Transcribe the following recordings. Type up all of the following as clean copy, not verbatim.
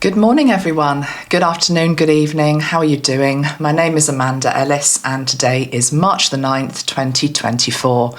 Good morning, everyone. Good afternoon, good evening. How are you doing? My name is Amanda Ellis, and today is March the 9th, 2024.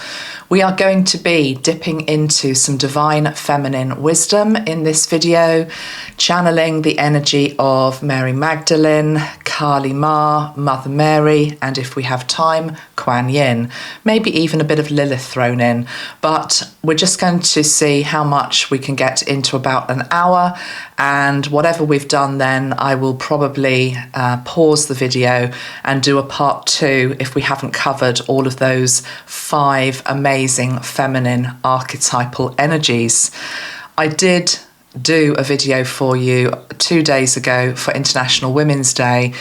We are going to be dipping into some divine feminine wisdom in this video, channeling the energy of Mary Magdalene, Kali Ma, Mother Mary, and if we have time, Quan Yin. Maybe even a bit of Lilith thrown in, but we're just going to see how much we can get into about an hour, and whatever we've done then, I will probably pause the video and do a part 2 if we haven't covered all of those 5 amazing feminine archetypal energies. I did do a video for you 2 days ago for International Women's Day,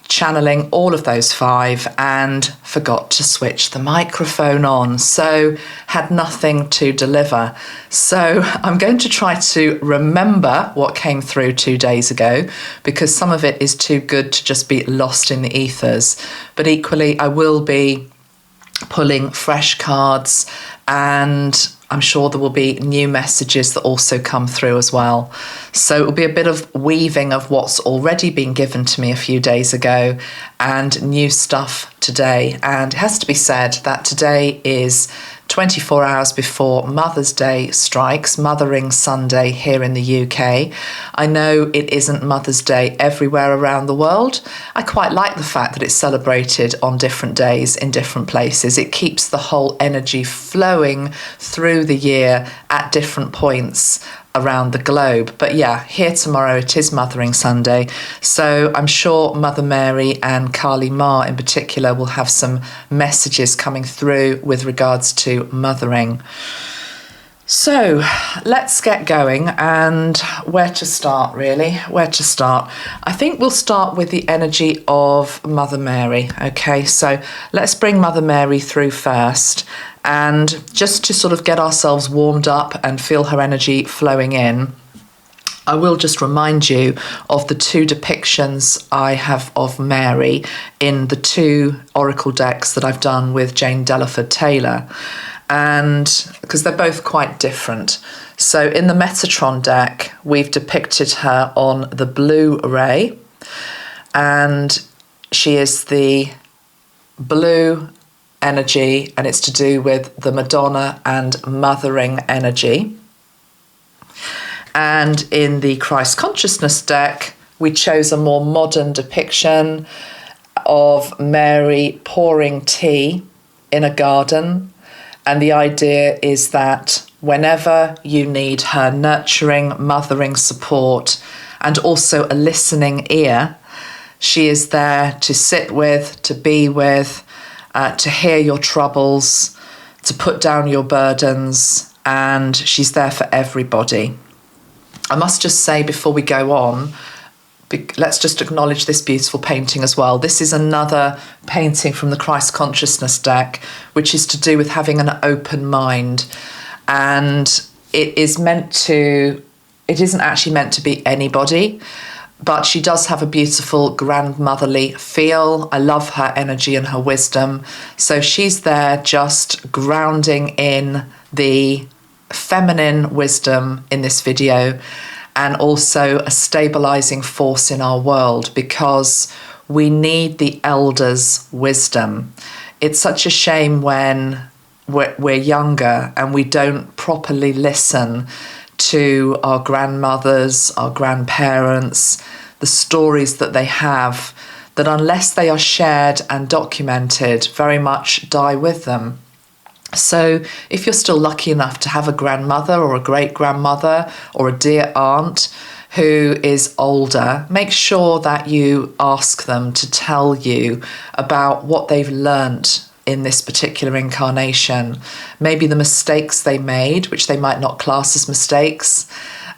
channeling all of those 5, and forgot to switch the microphone on, so had nothing to deliver. So I'm going to try to remember what came through 2 days ago, because some of it is too good to just be lost in the ethers. But equally, I will be pulling fresh cards, and I'm sure there will be new messages that also come through as well. So it will be a bit of weaving of what's already been given to me a few days ago and new stuff today. And it has to be said that today is 24 hours before Mother's Day strikes, Mothering Sunday here in the UK. I know it isn't Mother's Day everywhere around the world. I quite like the fact that it's celebrated on different days in different places. It keeps the whole energy flowing through the year at different points around the globe. But yeah, here tomorrow it is Mothering Sunday, so I'm sure Mother Mary and Kali Ma in particular will have some messages coming through with regards to mothering. So let's get going, and where to start really? Where to start? I think we'll start with the energy of Mother Mary. Okay, so let's bring Mother Mary through first, and just to sort of get ourselves warmed up and feel her energy flowing in, I will just remind you of the 2 depictions I have of Mary in the 2 oracle decks that I've done with Jane Delaford Taylor, and because they're both quite different. So in the Metatron deck, we've depicted her on the blue ray, and she is the blue energy, and it's to do with the Madonna and mothering energy. And in the Christ Consciousness deck, we chose a more modern depiction of Mary pouring tea in a garden. And the idea is that whenever you need her nurturing, mothering support, and also a listening ear, she is there to sit with, to be with, to hear your troubles, to put down your burdens, and she's there for everybody. I must just say before we go on, let's just acknowledge this beautiful painting as well. This is another painting from the Christ Consciousness deck, which is to do with having an open mind. And it isn't actually meant to be anybody, but she does have a beautiful grandmotherly feel. I love her energy and her wisdom. So she's there just grounding in the feminine wisdom in this video, and also a stabilizing force in our world, because we need the elders' wisdom. It's such a shame when we're younger and we don't properly listen to our grandmothers, our grandparents, the stories that they have, that unless they are shared and documented, very much die with them. So if you're still lucky enough to have a grandmother or a great-grandmother or a dear aunt who is older, make sure that you ask them to tell you about what they've learnt in this particular incarnation, maybe the mistakes they made, which they might not class as mistakes,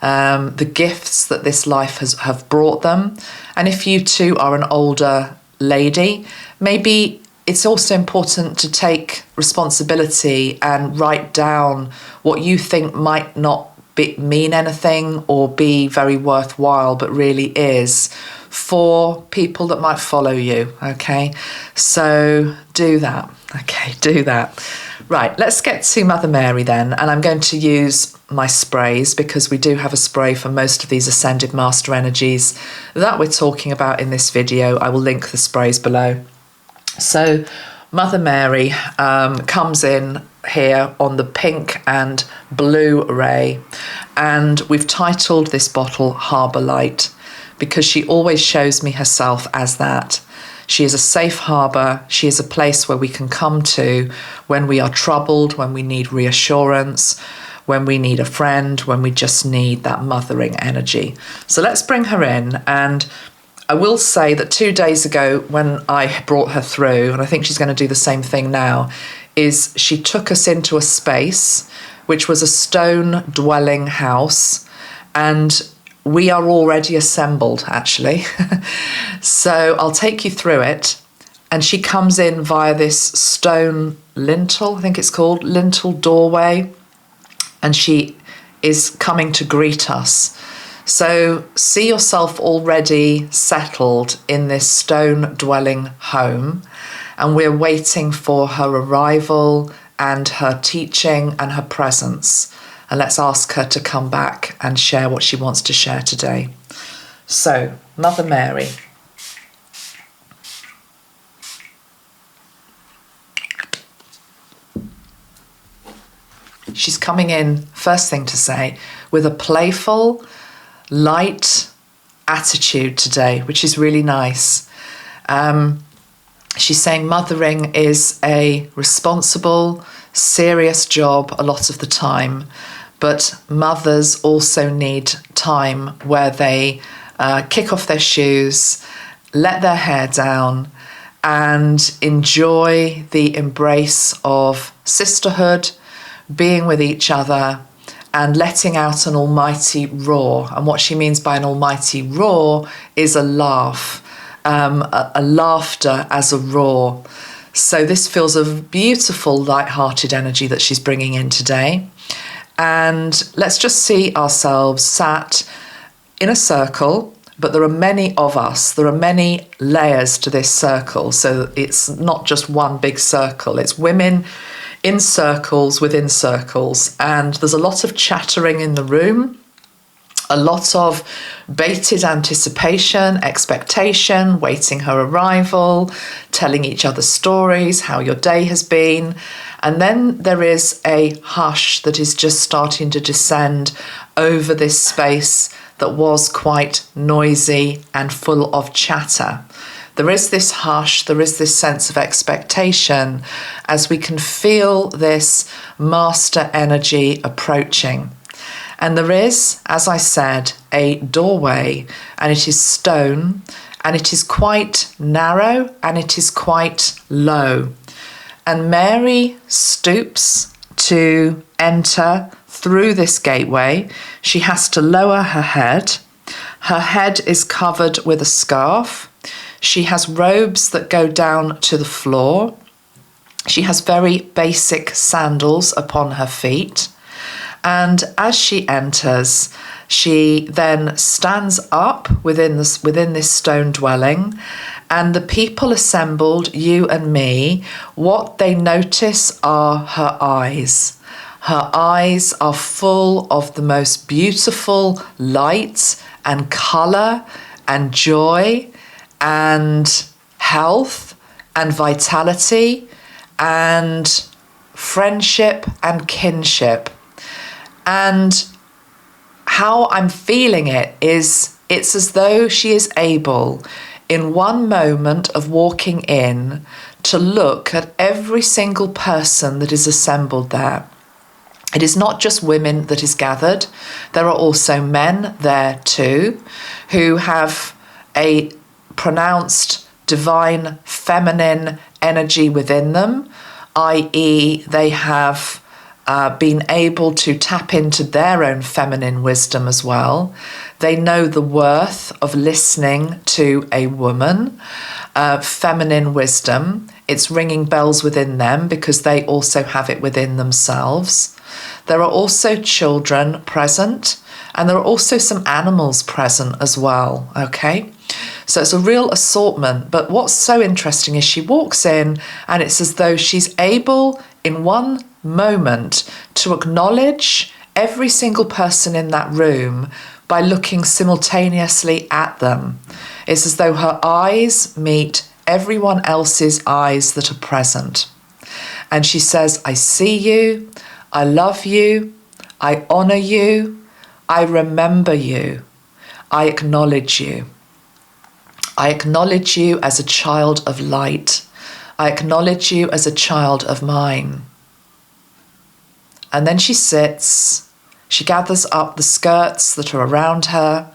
the gifts that this life have brought them. And if you too are an older lady, maybe it's also important to take responsibility and write down what you think might not mean anything or be very worthwhile, but really is, for people that might follow you, okay? So do that, okay, do that. Right, let's get to Mother Mary then, and I'm going to use my sprays because we do have a spray for most of these Ascended Master energies that we're talking about in this video. I will link the sprays below. So Mother Mary comes in here on the pink and blue array, and we've titled this bottle Harbour Light because she always shows me herself as that. She is a safe harbour. She is a place where we can come to when we are troubled, when we need reassurance, when we need a friend, when we just need that mothering energy. So let's bring her in. And I will say that 2 days ago when I brought her through, and I think she's going to do the same thing now, is she took us into a space which was a stone dwelling house, and we are already assembled, actually. So I'll take you through it. And she comes in via this stone lintel, I think it's called, lintel doorway. And she is coming to greet us. So see yourself already settled in this stone dwelling home. And we're waiting for her arrival and her teaching and her presence. And let's ask her to come back and share what she wants to share today. So, Mother Mary. She's coming in, first thing to say, with a playful, light attitude today, which is really nice. She's saying mothering is a responsible, serious job a lot of the time, but mothers also need time where they kick off their shoes, let their hair down, and enjoy the embrace of sisterhood, being with each other, and letting out an almighty roar. And what she means by an almighty roar is a laugh, a laughter as a roar. So this feels a beautiful, light-hearted energy that she's bringing in today. And let's just see ourselves sat in a circle, but there are many of us. There are many layers to this circle. So it's not just one big circle. It's women in circles within circles. And there's a lot of chattering in the room, a lot of bated anticipation, expectation, waiting her arrival, telling each other stories, how your day has been. And then there is a hush that is just starting to descend over this space that was quite noisy and full of chatter. There is this hush, there is this sense of expectation as we can feel this master energy approaching. And there is, as I said, a doorway, and it is stone, and it is quite narrow, and it is quite low. And Mary stoops to enter through this gateway. She has to lower her head. Her head is covered with a scarf. She has robes that go down to the floor. She has very basic sandals upon her feet. And as she enters, she then stands up within this stone dwelling, and the people assembled, you and me, what they notice are her eyes. Her eyes are full of the most beautiful light and colour and joy and health and vitality and friendship and kinship. And how I'm feeling it is, it's as though she is able, in one moment of walking in, to look at every single person that is assembled there. It is not just women that is gathered. There are also men there too, who have a pronounced divine feminine energy within them, i.e. they have been able to tap into their own feminine wisdom as well. They know the worth of listening to a woman, feminine wisdom. It's ringing bells within them because they also have it within themselves. There are also children present, and there are also some animals present as well, okay? So it's a real assortment, but what's so interesting is she walks in and it's as though she's able in one moment to acknowledge every single person in that room by looking simultaneously at them. It's as though her eyes meet everyone else's eyes that are present. And she says, I see you, I love you, I honour you, I remember you, I acknowledge you. I acknowledge you as a child of light. I acknowledge you as a child of mine. And then she sits, she gathers up the skirts that are around her,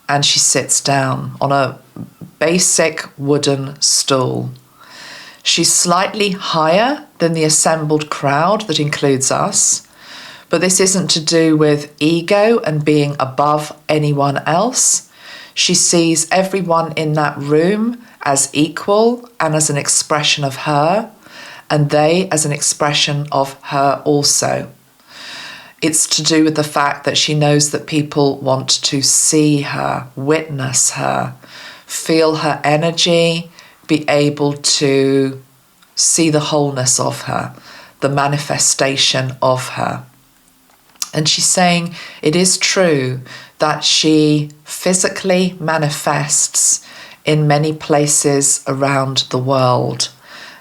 and she sits down on a basic wooden stool. She's slightly higher than the assembled crowd that includes us, but this isn't to do with ego and being above anyone else. She sees everyone in that room as equal and as an expression of her, and they as an expression of her also. It's to do with the fact that she knows that people want to see her, witness her, feel her energy, be able to see the wholeness of her, the manifestation of her. And she's saying it is true that she physically manifests in many places around the world.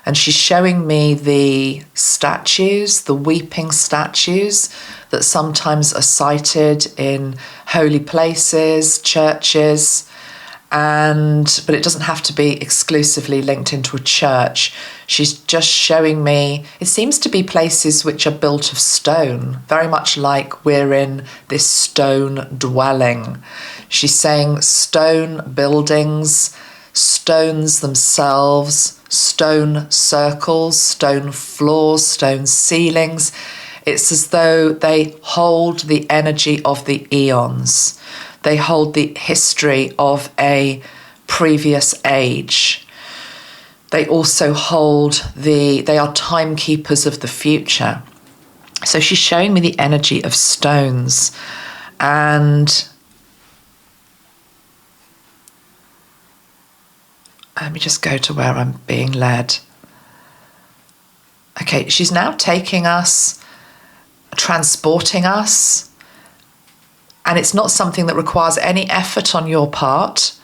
And she's showing me the statues, the weeping statues that sometimes are sighted in holy places, churches, but it doesn't have to be exclusively linked into a church. She's just showing me, it seems to be places which are built of stone, very much like we're in this stone dwelling. She's saying stone buildings, stones themselves, stone circles, stone floors, stone ceilings. It's as though they hold the energy of the eons. They hold the history of a previous age. They also hold they are timekeepers of the future. So she's showing me the energy of stones. And let me just go to where I'm being led. Okay, she's now taking us, transporting us, and it's not something that requires any effort on your part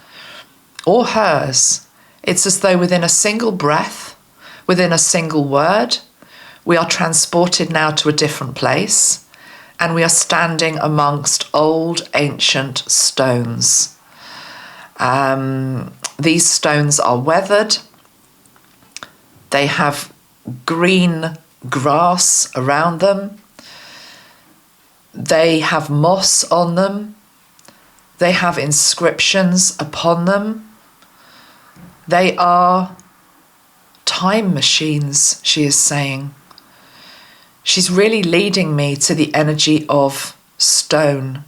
or hers. It's as though within a single breath, within a single word, we are transported now to a different place, and we are standing amongst old ancient stones. These stones are weathered. They have green grass around them. They have moss on them. They have inscriptions upon them. They are time machines, she is saying. She's really leading me to the energy of stone.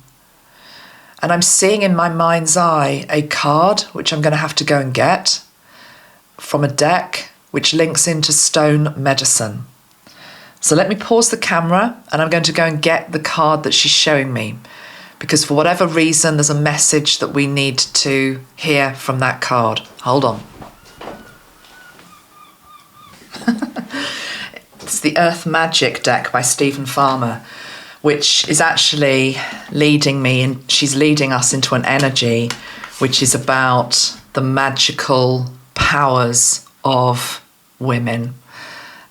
And I'm seeing in my mind's eye a card, which I'm going to have to go and get, from a deck, which links into stone medicine. So let me pause the camera, and I'm going to go and get the card that she's showing me, because for whatever reason, there's a message that we need to hear from that card. Hold on. It's the Earth Magic deck by Stephen Farmer, which is actually leading me, and she's leading us into an energy which is about the magical powers of women,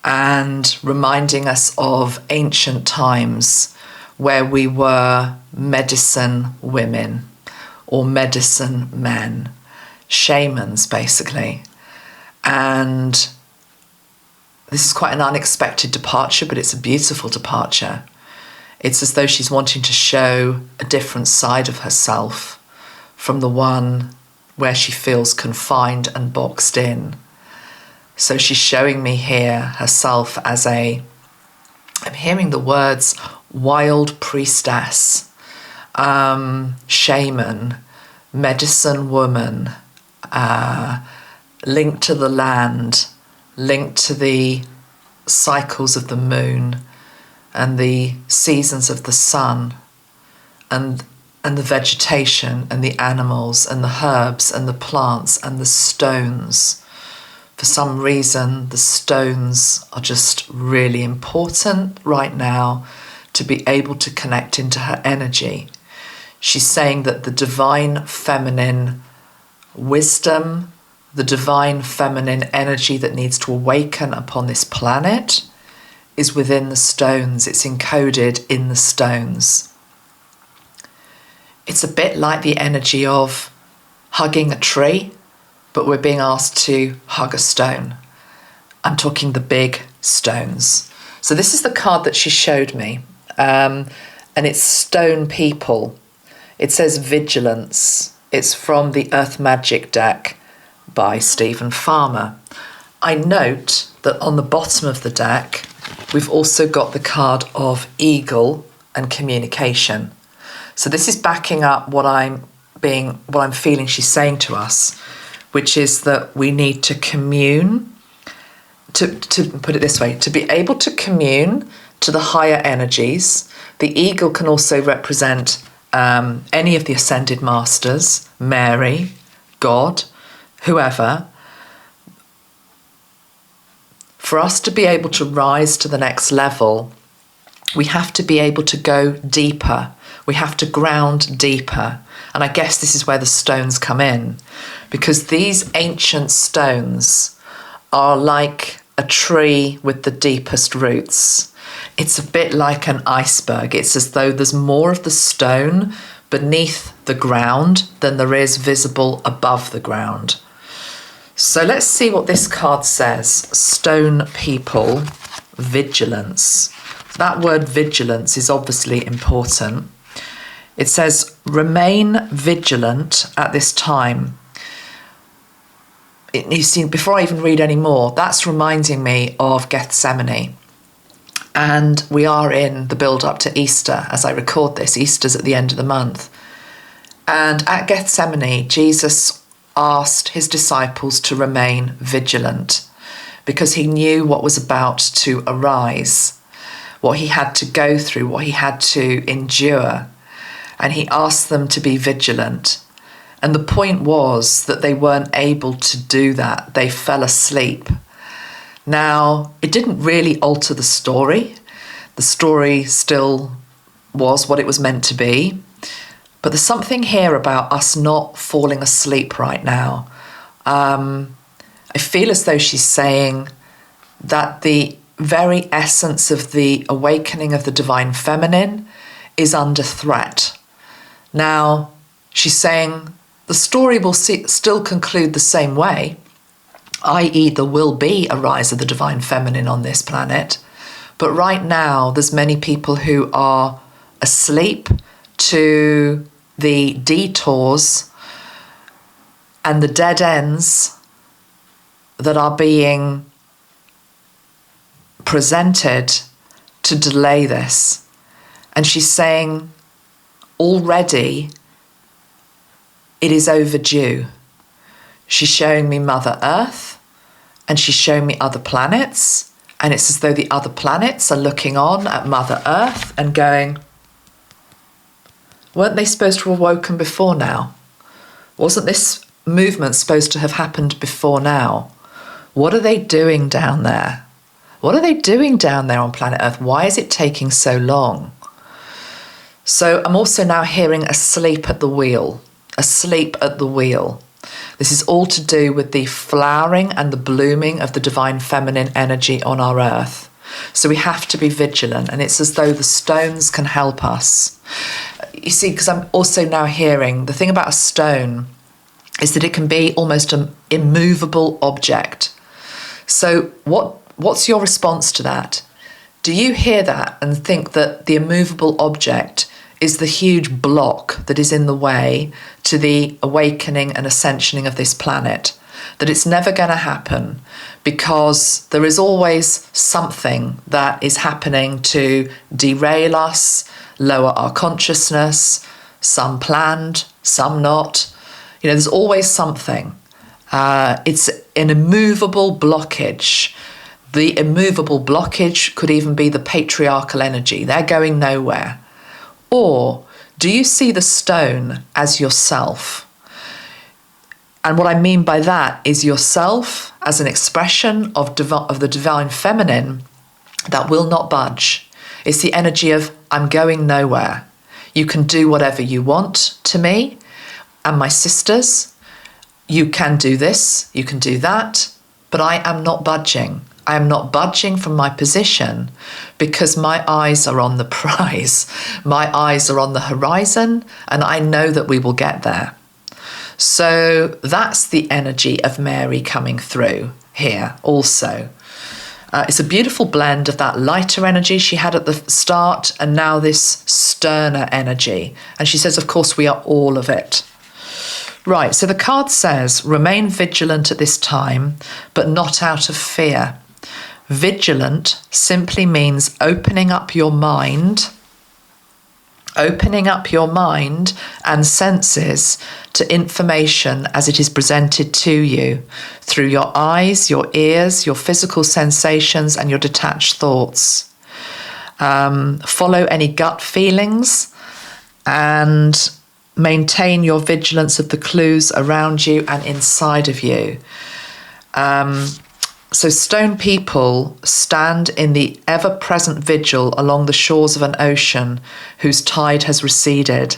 and reminding us of ancient times where we were medicine women or medicine men, shamans basically. And this is quite an unexpected departure, but it's a beautiful departure. It's as though she's wanting to show a different side of herself from the one where she feels confined and boxed in. So she's showing me here herself as I'm hearing the words wild priestess, shaman, medicine woman, linked to the land, linked to the cycles of the moon and the seasons of the sun, and the vegetation and the animals and the herbs and the plants and the stones. For for some reason, the stones are just really important right now to be able to connect into her energy. She's saying that the divine feminine wisdom, the divine feminine energy that needs to awaken upon this planet is within the stones. It's encoded in the stones. It's a bit like the energy of hugging a tree, but we're being asked to hug a stone. I'm talking the big stones. So this is the card that she showed me, and it's Stone People. It says Vigilance. It's from the Earth Magic deck by Stephen Farmer. I note that on the bottom of the deck, we've also got the card of Eagle and Communication. So this is backing up what I'm feeling she's saying to us, which is that we need to commune, to put it this way, to be able to commune to the higher energies. The eagle can also represent any of the ascended masters, Mary, God, whoever. For us to be able to rise to the next level, we have to be able to go deeper. We have to ground deeper. And I guess this is where the stones come in, because these ancient stones are like a tree with the deepest roots. It's a bit like an iceberg. It's as though there's more of the stone beneath the ground than there is visible above the ground. So let's see what this card says. Stone People, Vigilance. That word vigilance is obviously important. It says, remain vigilant at this time. You see, before I even read any more, that's reminding me of Gethsemane. And we are in the build-up to Easter as I record this. Easter's at the end of the month. And at Gethsemane, Jesus asked his disciples to remain vigilant because he knew what was about to arise, what he had to go through, what he had to endure. And he asked them to be vigilant. And the point was that they weren't able to do that. They fell asleep. Now, it didn't really alter the story. The story still was what it was meant to be. But there's something here about us not falling asleep right now. I feel as though she's saying that the very essence of the awakening of the divine feminine is under threat. Now, she's saying the story will still conclude the same way, i.e. there will be a rise of the divine feminine on this planet. But right now, there's many people who are asleep to the detours and the dead ends that are being presented to delay this. And she's saying, already it is overdue. She's showing me Mother Earth and she's showing me other planets, and it's as though the other planets are looking on at Mother Earth and going, weren't they supposed to have awoken before now? Wasn't this movement supposed to have happened before now? What are they doing down there? What are they doing down there on planet Earth? Why is it taking so long? So I'm also now hearing asleep at the wheel, asleep at the wheel. This is all to do with the flowering and the blooming of the divine feminine energy on our earth. So we have to be vigilant, and it's as though the stones can help us. You see, because I'm also now hearing the thing about a stone is that it can be almost an immovable object. So what's your response to that? Do you hear that and think that the immovable object is the huge block that is in the way to the awakening and ascensioning of this planet? That it's never going to happen because there is always something that is happening to derail us, lower our consciousness, some planned, some not. You know, there's always something. It's an immovable blockage. The immovable blockage could even be the patriarchal energy. They're going nowhere. Or do you see the stone as yourself? And what I mean by that is yourself as an expression of the divine feminine that will not budge. It's the energy of, I'm going nowhere. You can do whatever you want to me and my sisters. You can do this, you can do that, but I am not budging. I am not budging from my position because my eyes are on the prize. My eyes are on the horizon, and I know that we will get there. So that's the energy of Mary coming through here also. It's a beautiful blend of that lighter energy she had at the start and now this sterner energy. And she says, of course, we are all of it. Right, so the card says, remain vigilant at this time, but not out of fear. Vigilant simply means opening up your mind and senses to information as it is presented to you through your eyes, your ears, your physical sensations, and your detached thoughts. Follow any gut feelings and maintain your vigilance of the clues around you and inside of you. So stone people stand in the ever-present vigil along the shores of an ocean whose tide has receded,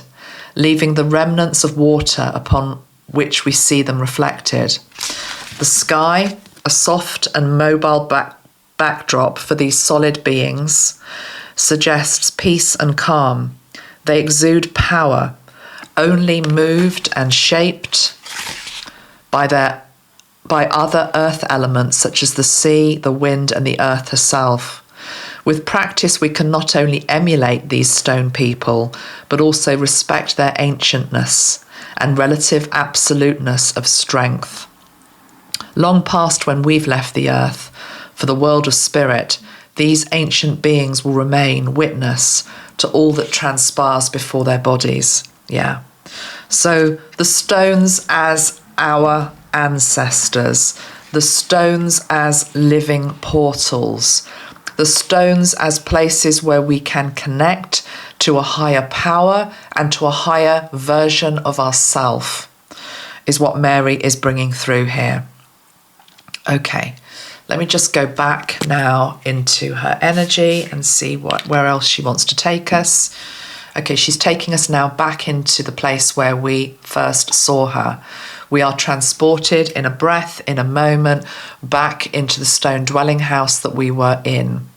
leaving the remnants of water upon which we see them reflected. The sky, a soft and mobile backdrop for these solid beings, suggests peace and calm. They exude power, only moved and shaped by other earth elements such as the sea, the wind, and the earth herself. With practice, we can not only emulate these stone people, but also respect their ancientness and relative absoluteness of strength. Long past when we've left the earth, for the world of spirit, these ancient beings will remain witness to all that transpires before their bodies. Yeah. So the stones as our ancestors, the stones as living portals, the stones as places where we can connect to a higher power and to a higher version of ourself, is what Mary is bringing through here. Okay, let me just go back now into her energy and see where else she wants to take us. Okay, she's taking us now back into the place where we first saw her. We are transported in a breath, in a moment, back into the stone dwelling house that we were in.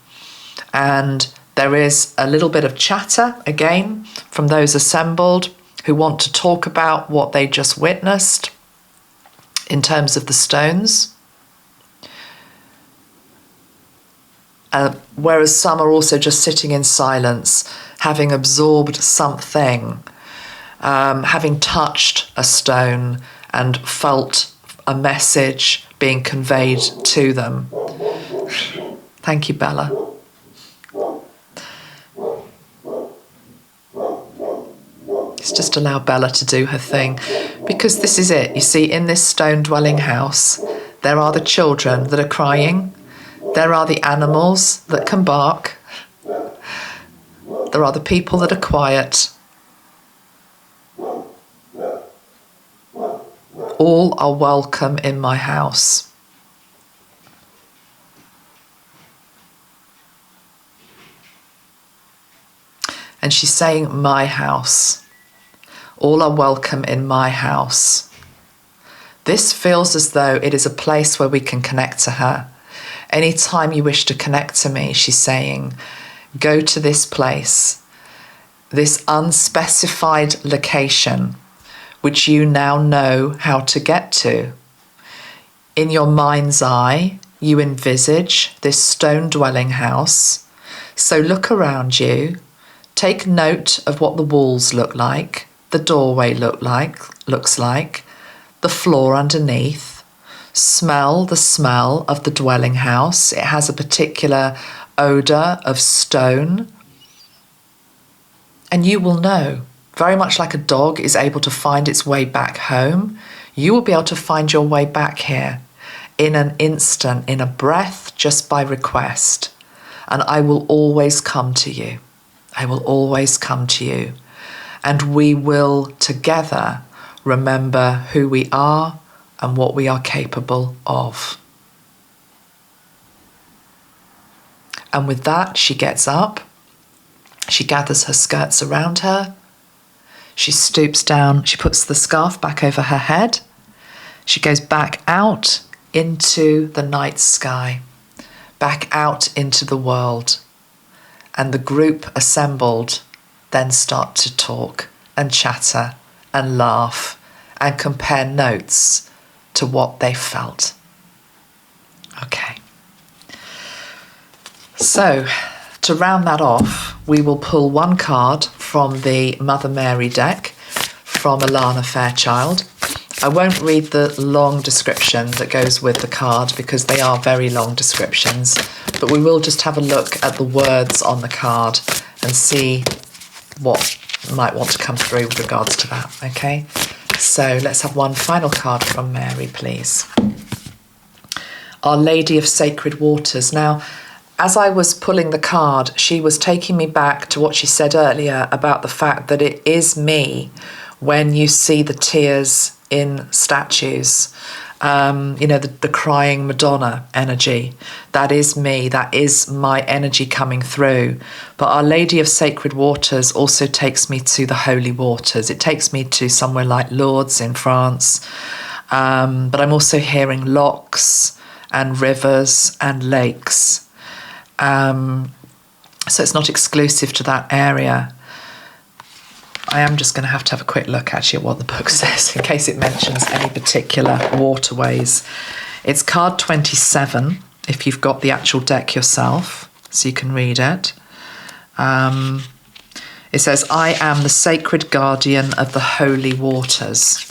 And there is a little bit of chatter, again, from those assembled who want to talk about what they just witnessed in terms of the stones. Whereas some are also just sitting in silence, having absorbed something, having touched a stone and felt a message being conveyed to them. Thank you, Bella. Let's just allow Bella to do her thing, because this is it. You see, in this stone dwelling house, there are the children that are crying. There are the animals that can bark. There are the people that are quiet. All are welcome in my house. And she's saying, my house. All are welcome in my house. This feels as though it is a place where we can connect to her. Anytime you wish to connect to me, she's saying, go to this place, this unspecified location, which you now know how to get to. In your mind's eye, you envisage this stone dwelling house. So look around you, take note of what the walls look like, the doorway looks like, the floor underneath. Smell the smell of the dwelling house. It has a particular odour of stone. And you will know, very much like a dog is able to find its way back home, you will be able to find your way back here in an instant, in a breath, just by request. And I will always come to you. I will always come to you. And we will together remember who we are, and what we are capable of. And with that, she gets up, she gathers her skirts around her, she stoops down, she puts the scarf back over her head, she goes back out into the night sky, back out into the world, and the group assembled then start to talk and chatter and laugh and compare notes to what they felt. Okay. So, to round that off, we will pull one card from the Mother Mary deck from Alana Fairchild. I won't read the long description that goes with the card because they are very long descriptions, but we will just have a look at the words on the card and see what might want to come through with regards to that, okay? So let's have one final card from Mary, please. Our Lady of Sacred Waters. Now, as I was pulling the card, she was taking me back to what she said earlier about the fact that it is me when you see the tears in statues, the crying Madonna energy. That is me, that is my energy coming through. But Our Lady of Sacred Waters also takes me to the holy waters. It takes me to somewhere like Lourdes in France. But I'm also hearing lochs and rivers and lakes. So it's not exclusive to that area. I am just going to have a quick look actually at what the book says in case it mentions any particular waterways. It's card 27 if you've got the actual deck yourself, so you can read it. It says, I am the sacred guardian of the holy waters.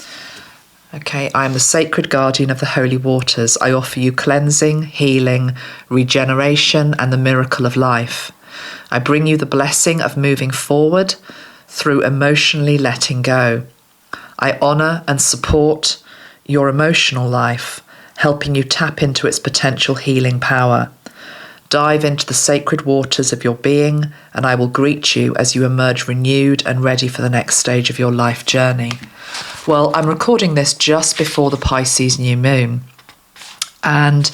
Okay, I am the sacred guardian of the holy waters. I offer you cleansing, healing, regeneration, and the miracle of life. I bring you the blessing of moving forward through emotionally letting go. I honour and support your emotional life, helping you tap into its potential healing power. Dive into the sacred waters of your being, and I will greet you as you emerge renewed and ready for the next stage of your life journey. Well, I'm recording this just before the Pisces new moon, and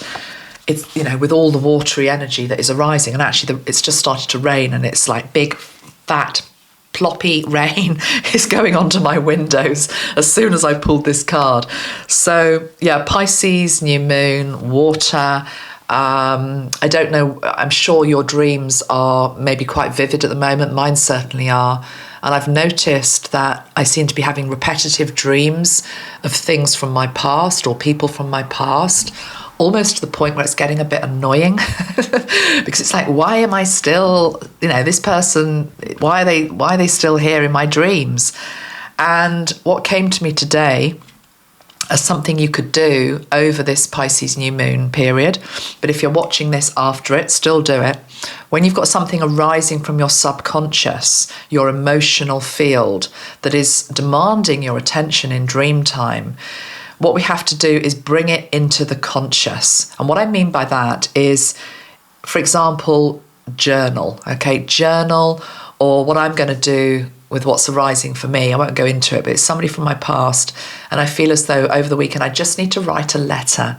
it's, with all the watery energy that is arising, and actually it's just started to rain, and it's like big, fat, ploppy rain is going onto my windows as soon as I pulled this card. So yeah, Pisces, new moon, water. I don't know, I'm sure your dreams are maybe quite vivid at the moment. Mine certainly are. And I've noticed that I seem to be having repetitive dreams of things from my past or people from my past, almost to the point where it's getting a bit annoying because it's like, why am I still, this person, why are they still here in my dreams? And what came to me today as something you could do over this Pisces new moon period, but if you're watching this after it, still do it. When you've got something arising from your subconscious, your emotional field that is demanding your attention in dream time, what we have to do is bring it into the conscious. And what I mean by that is, for example, journal, okay? Journal, or what I'm going to do with what's arising for me. I won't go into it, but it's somebody from my past. And I feel as though over the weekend, I just need to write a letter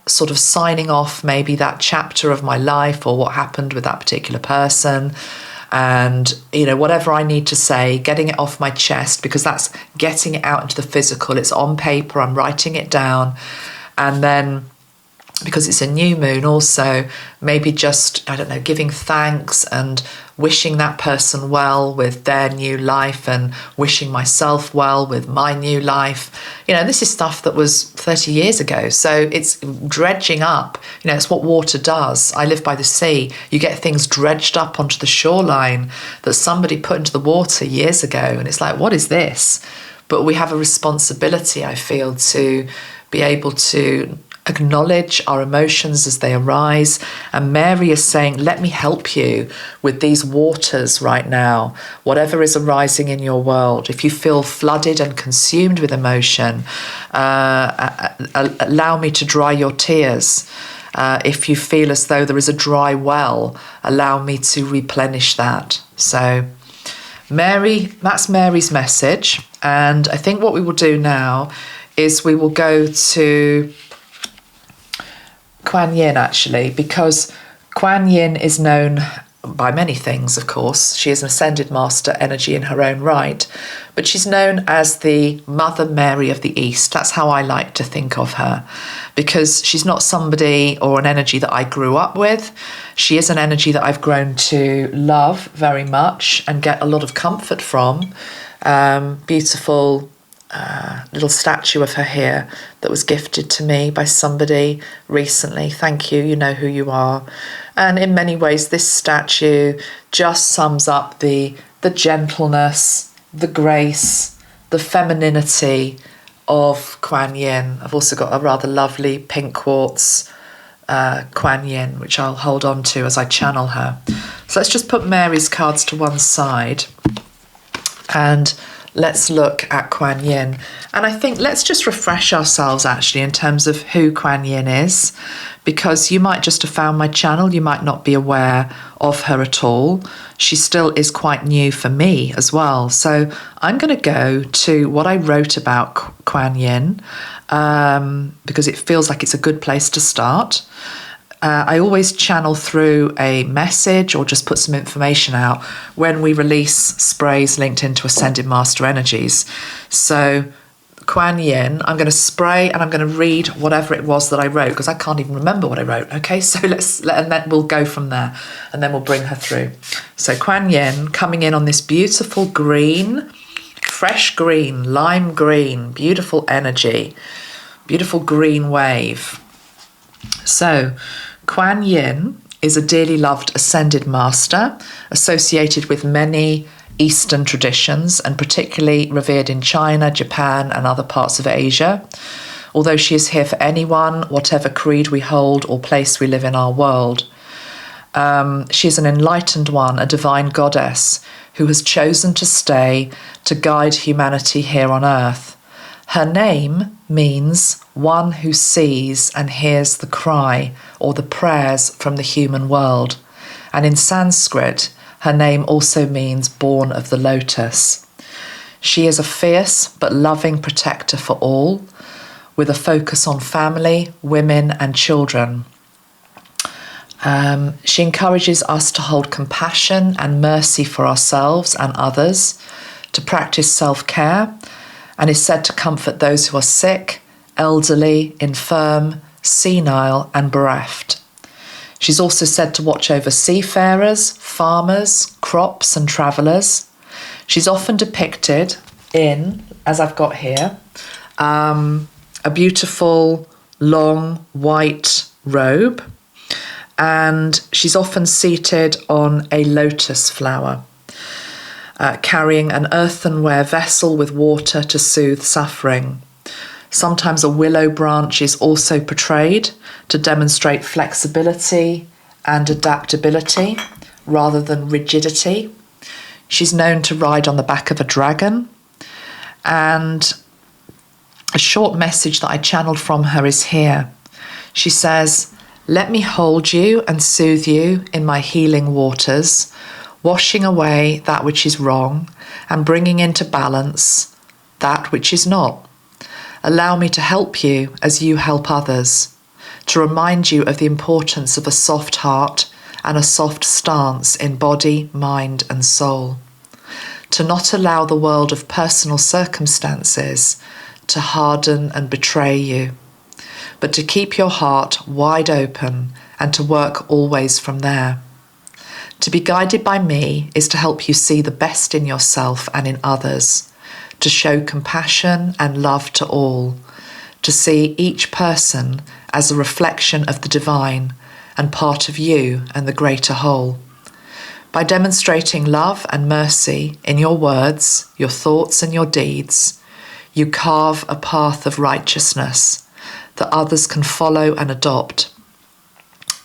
sort of signing off maybe that chapter of my life or what happened with that particular person. And, whatever I need to say, getting it off my chest, because that's getting it out into the physical. It's on paper, I'm writing it down. And then, because it's a new moon also, maybe just, giving thanks and wishing that person well with their new life and wishing myself well with my new life. This is stuff that was 30 years ago. So it's dredging up. It's what water does. I live by the sea. You get things dredged up onto the shoreline that somebody put into the water years ago. And it's like, what is this? But we have a responsibility, I feel, to be able to acknowledge our emotions as they arise. And Mary is saying, let me help you with these waters right now, whatever is arising in your world. If you feel flooded and consumed with emotion, allow me to dry your tears. If you feel as though there is a dry well, allow me to replenish that. So Mary, that's Mary's message. And I think what we will do now is we will go to Quan Yin, actually, because Quan Yin is known by many things, of course. She is an ascended master energy in her own right, but she's known as the Mother Mary of the East. That's how I like to think of her, because she's not somebody or an energy that I grew up with. She is an energy that I've grown to love very much and get a lot of comfort from. Beautiful little statue of her here that was gifted to me by somebody recently. Thank you, you know who you are. And in many ways, this statue just sums up the gentleness, the grace, the femininity of Quan Yin. I've also got a rather lovely pink quartz Quan Yin, which I'll hold on to as I channel her. So let's just put Mary's cards to one side and let's look at Quan Yin. And I think let's just refresh ourselves actually in terms of who Quan Yin is, because you might just have found my channel, you might not be aware of her at all. She still is quite new for me as well. So I'm going to go to what I wrote about Quan Yin, because it feels like it's a good place to start. I always channel through a message or just put some information out when we release sprays linked into Ascended Master Energies. So Quan Yin, I'm going to spray and I'm going to read whatever it was that I wrote, because I can't even remember what I wrote. Okay, so and then we'll go from there and then we'll bring her through. So Quan Yin coming in on this beautiful green, fresh green, lime green, beautiful energy, beautiful green wave. So Quan Yin is a dearly loved ascended master associated with many Eastern traditions and particularly revered in China, Japan and other parts of Asia. Although she is here for anyone, whatever creed we hold or place we live in our world. She is an enlightened one, a divine goddess who has chosen to stay to guide humanity here on earth. Her name means one who sees and hears the cry or the prayers from the human world. And in Sanskrit, her name also means born of the lotus. She is a fierce but loving protector for all, with a focus on family, women and children. She encourages us to hold compassion and mercy for ourselves and others, to practice self-care, and is said to comfort those who are sick, elderly, infirm, senile and bereft. She's also said to watch over seafarers, farmers, crops and travellers. She's often depicted in, as I've got here, a beautiful long white robe, and she's often seated on a lotus flower, carrying an earthenware vessel with water to soothe suffering. Sometimes a willow branch is also portrayed to demonstrate flexibility and adaptability rather than rigidity. She's known to ride on the back of a dragon. And a short message that I channeled from her is here. She says, "Let me hold you and soothe you in my healing waters, washing away that which is wrong and bringing into balance that which is not. Allow me to help you as you help others, to remind you of the importance of a soft heart and a soft stance in body, mind and soul. To not allow the world of personal circumstances to harden and betray you, but to keep your heart wide open and to work always from there. To be guided by me is to help you see the best in yourself and in others, to show compassion and love to all, to see each person as a reflection of the divine and part of you and the greater whole. By demonstrating love and mercy in your words, your thoughts and your deeds, you carve a path of righteousness that others can follow and adopt.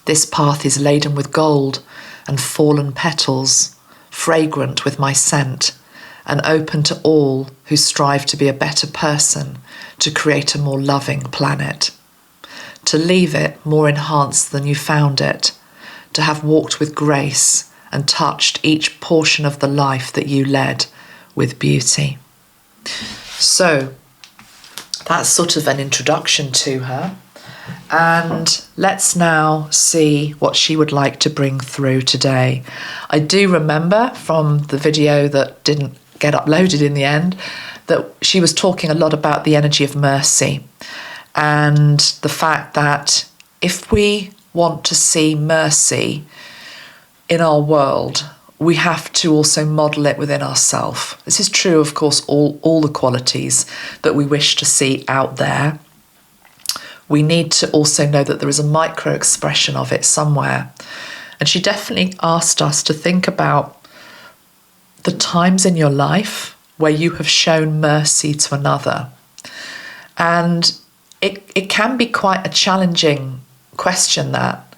This path is laden with gold and fallen petals, fragrant with my scent, and open to all who strive to be a better person, to create a more loving planet, to leave it more enhanced than you found it, to have walked with grace and touched each portion of the life that you led with beauty." So, that's sort of an introduction to her. And let's now see what she would like to bring through today. I do remember from the video that didn't get uploaded in the end that she was talking a lot about the energy of mercy and the fact that if we want to see mercy in our world, we have to also model it within ourselves. This is true, of course, all the qualities that we wish to see out there. We need to also know that there is a micro expression of it somewhere. And she definitely asked us to think about the times in your life where you have shown mercy to another. And it can be quite a challenging question, that,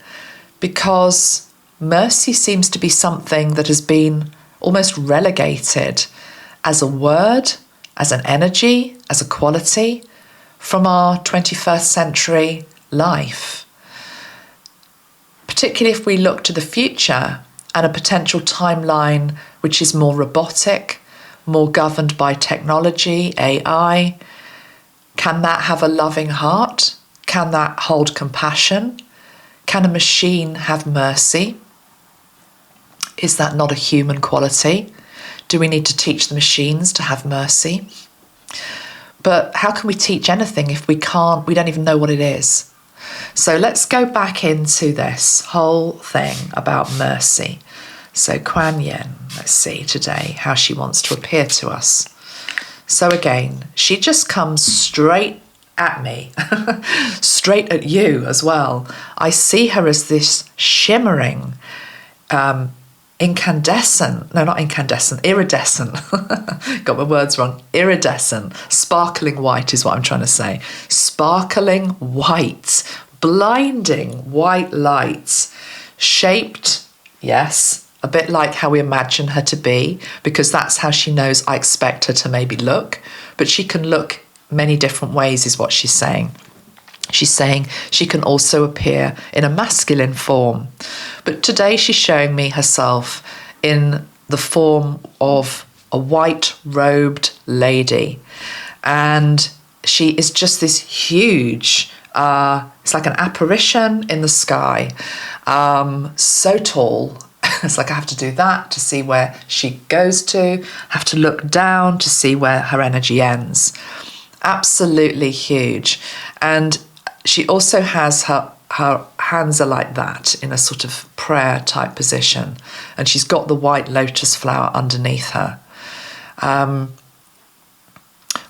because mercy seems to be something that has been almost relegated as a word, as an energy, as a quality from our 21st century life. Particularly if we look to the future and a potential timeline which is more robotic, more governed by technology, AI. Can that have a loving heart? Can that hold compassion? Can a machine have mercy? Is that not a human quality? Do we need to teach the machines to have mercy? But how can we teach anything if we don't even know what it is? So let's go back into this whole thing about mercy. So Quan Yin, let's see today how she wants to appear to us. So again, she just comes straight at me, straight at you as well. I see her as this shimmering, iridescent, got my words wrong, iridescent, sparkling white is what I'm trying to say. Sparkling white, blinding white light, shaped, yes, a bit like how we imagine her to be, because that's how she knows I expect her to maybe look, but she can look many different ways is what she's saying. She's saying she can also appear in a masculine form. But today she's showing me herself in the form of a white-robed lady. And she is just this huge, it's like an apparition in the sky, so tall. It's like I have to do that to see where she goes to, I have to look down to see where her energy ends. Absolutely huge. And she also has her hands are like that in a sort of prayer type position. And she's got the white lotus flower underneath her.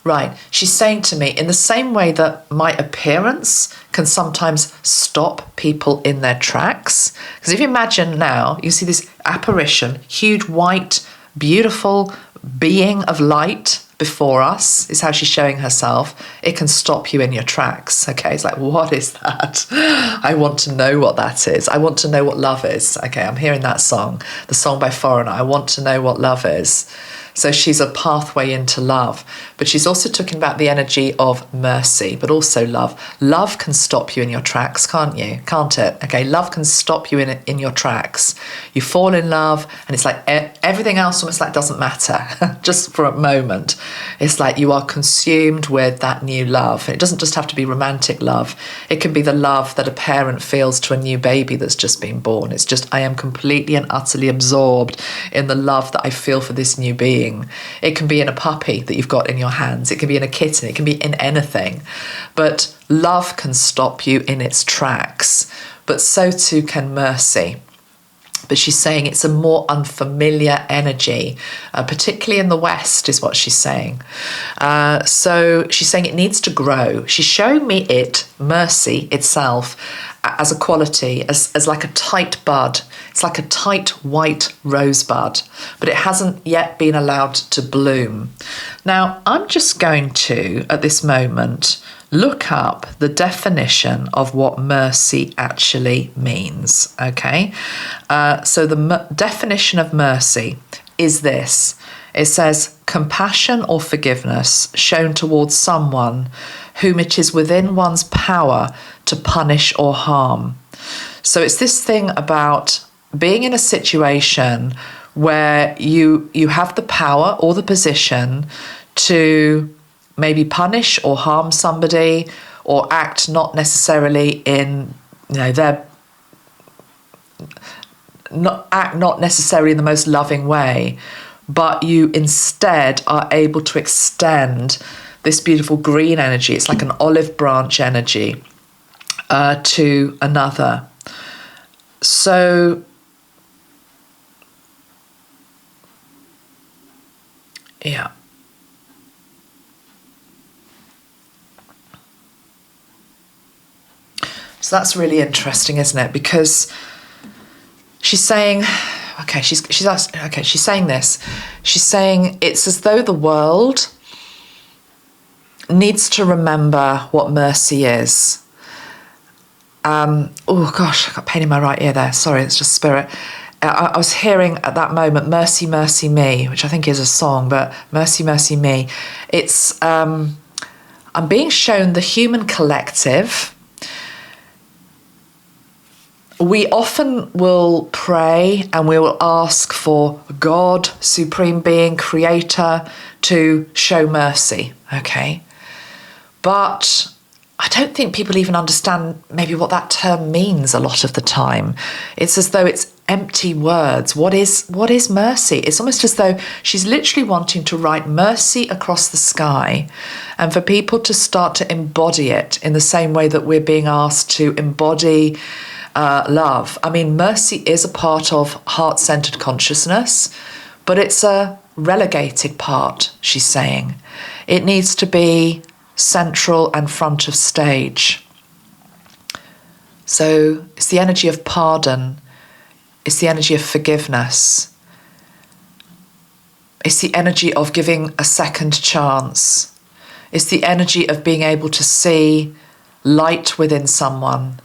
Right, she's saying to me, in the same way that my appearance can sometimes stop people in their tracks. Because if you imagine now, you see this apparition, huge white, beautiful being of light before us, is how she's showing herself. It can stop you in your tracks, okay? It's like, what is that? I want to know what that is. I want to know what love is. Okay, I'm hearing that song, the song by Foreigner. I want to know what love is. So she's a pathway into love. But she's also talking about the energy of mercy, but also love. Love can stop you in your tracks, can't you? Can't it? Okay, love can stop you in your tracks. You fall in love and it's like everything else almost like doesn't matter, just for a moment. It's like you are consumed with that new love. It doesn't just have to be romantic love. It can be the love that a parent feels to a new baby that's just been born. It's just, I am completely and utterly absorbed in the love that I feel for this new being. It can be in a puppy that you've got in your hands. It can be in a kitten. It can be in anything. But love can stop you in its tracks. But so too can mercy. But she's saying it's a more unfamiliar energy, particularly in the West, is what she's saying. So she's saying it needs to grow. She's showing me mercy itself, as a quality, as like a tight bud. It's like a tight white rosebud, but it hasn't yet been allowed to bloom. Now, I'm just going to, at this moment, look up the definition of what mercy actually means, okay? So the definition of mercy is this. It says, compassion or forgiveness shown towards someone whom it is within one's power to punish or harm. So it's this thing about being in a situation where you have the power or the position to maybe punish or harm somebody or act not necessarily in, not necessarily in the most loving way, but you instead are able to extend this beautiful green energy. It's like an olive branch energy to another. So, yeah. So that's really interesting, isn't it? Because she's saying, she's saying this. She's saying it's as though the world needs to remember what mercy is. Oh gosh, I got pain in my right ear there. Sorry, it's just spirit. I was hearing at that moment, "Mercy, Mercy Me," which I think is a song, but "Mercy, Mercy Me." It's I'm being shown the human collective. We often will pray and we will ask for God, Supreme Being, Creator, to show mercy, okay? But I don't think people even understand maybe what that term means a lot of the time. It's as though it's empty words. What is mercy? It's almost as though she's literally wanting to write mercy across the sky and for people to start to embody it in the same way that we're being asked to embody love. I mean, mercy is a part of heart-centered consciousness, but it's a relegated part, she's saying. It needs to be central and front of stage. So it's the energy of pardon. It's the energy of forgiveness. It's the energy of giving a second chance. It's the energy of being able to see light within someone,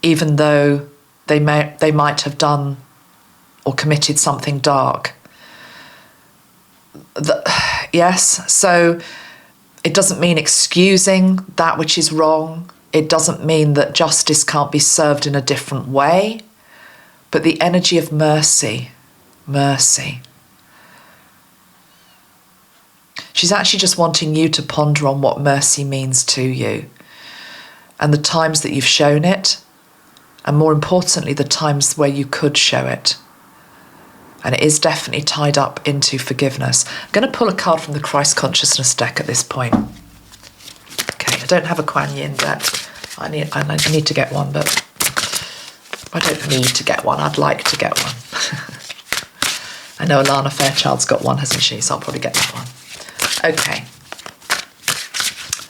even though they might have done or committed something dark. Yes, so it doesn't mean excusing that which is wrong. It doesn't mean that justice can't be served in a different way. But the energy of mercy. She's actually just wanting you to ponder on what mercy means to you and the times that you've shown it, and more importantly, the times where you could show it. And it is definitely tied up into forgiveness. I'm going to pull a card from the Christ Consciousness deck at this point. Okay, I don't have a Quan Yin deck. I need to get one, but I don't need to get one. I'd like to get one. I know Alana Fairchild's got one, hasn't she? So I'll probably get that one. Okay.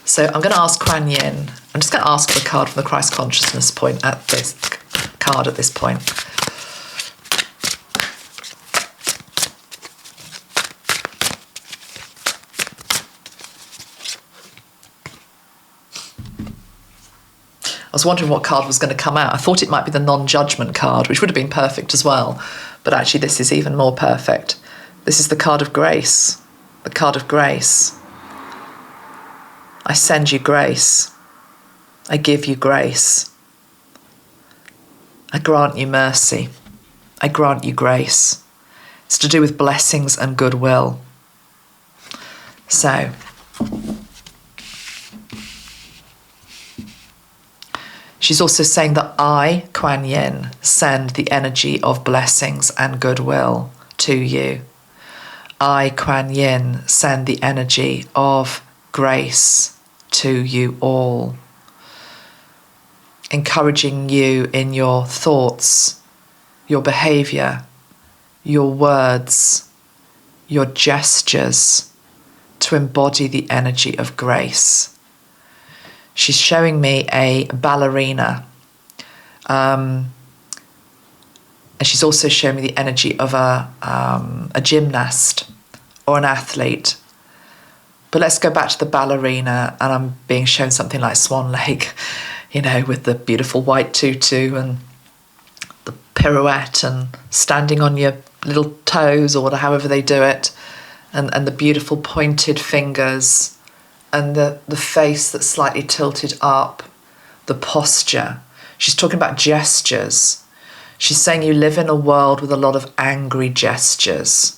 So I'm going to ask Quan Yin. I'm just going to ask for a card from the Christ Consciousness point at this point. I was wondering what card was going to come out. I thought it might be the non-judgment card, which would have been perfect as well. But actually this is even more perfect. This is the card of grace. The card of grace. I send you grace. I give you grace. I grant you mercy. I grant you grace. It's to do with blessings and goodwill. So, she's also saying that I, Quan Yin, send the energy of blessings and goodwill to you. I, Quan Yin, send the energy of grace to you all, encouraging you in your thoughts, your behaviour, your words, your gestures, to embody the energy of grace. She's showing me a ballerina, and she's also showing me the energy of a gymnast or an athlete. But let's go back to the ballerina, and I'm being shown something like Swan Lake, with the beautiful white tutu and the pirouette and standing on your little toes or however they do it, and the beautiful pointed fingers and the face that's slightly tilted up, the posture. She's talking about gestures. She's saying you live in a world with a lot of angry gestures.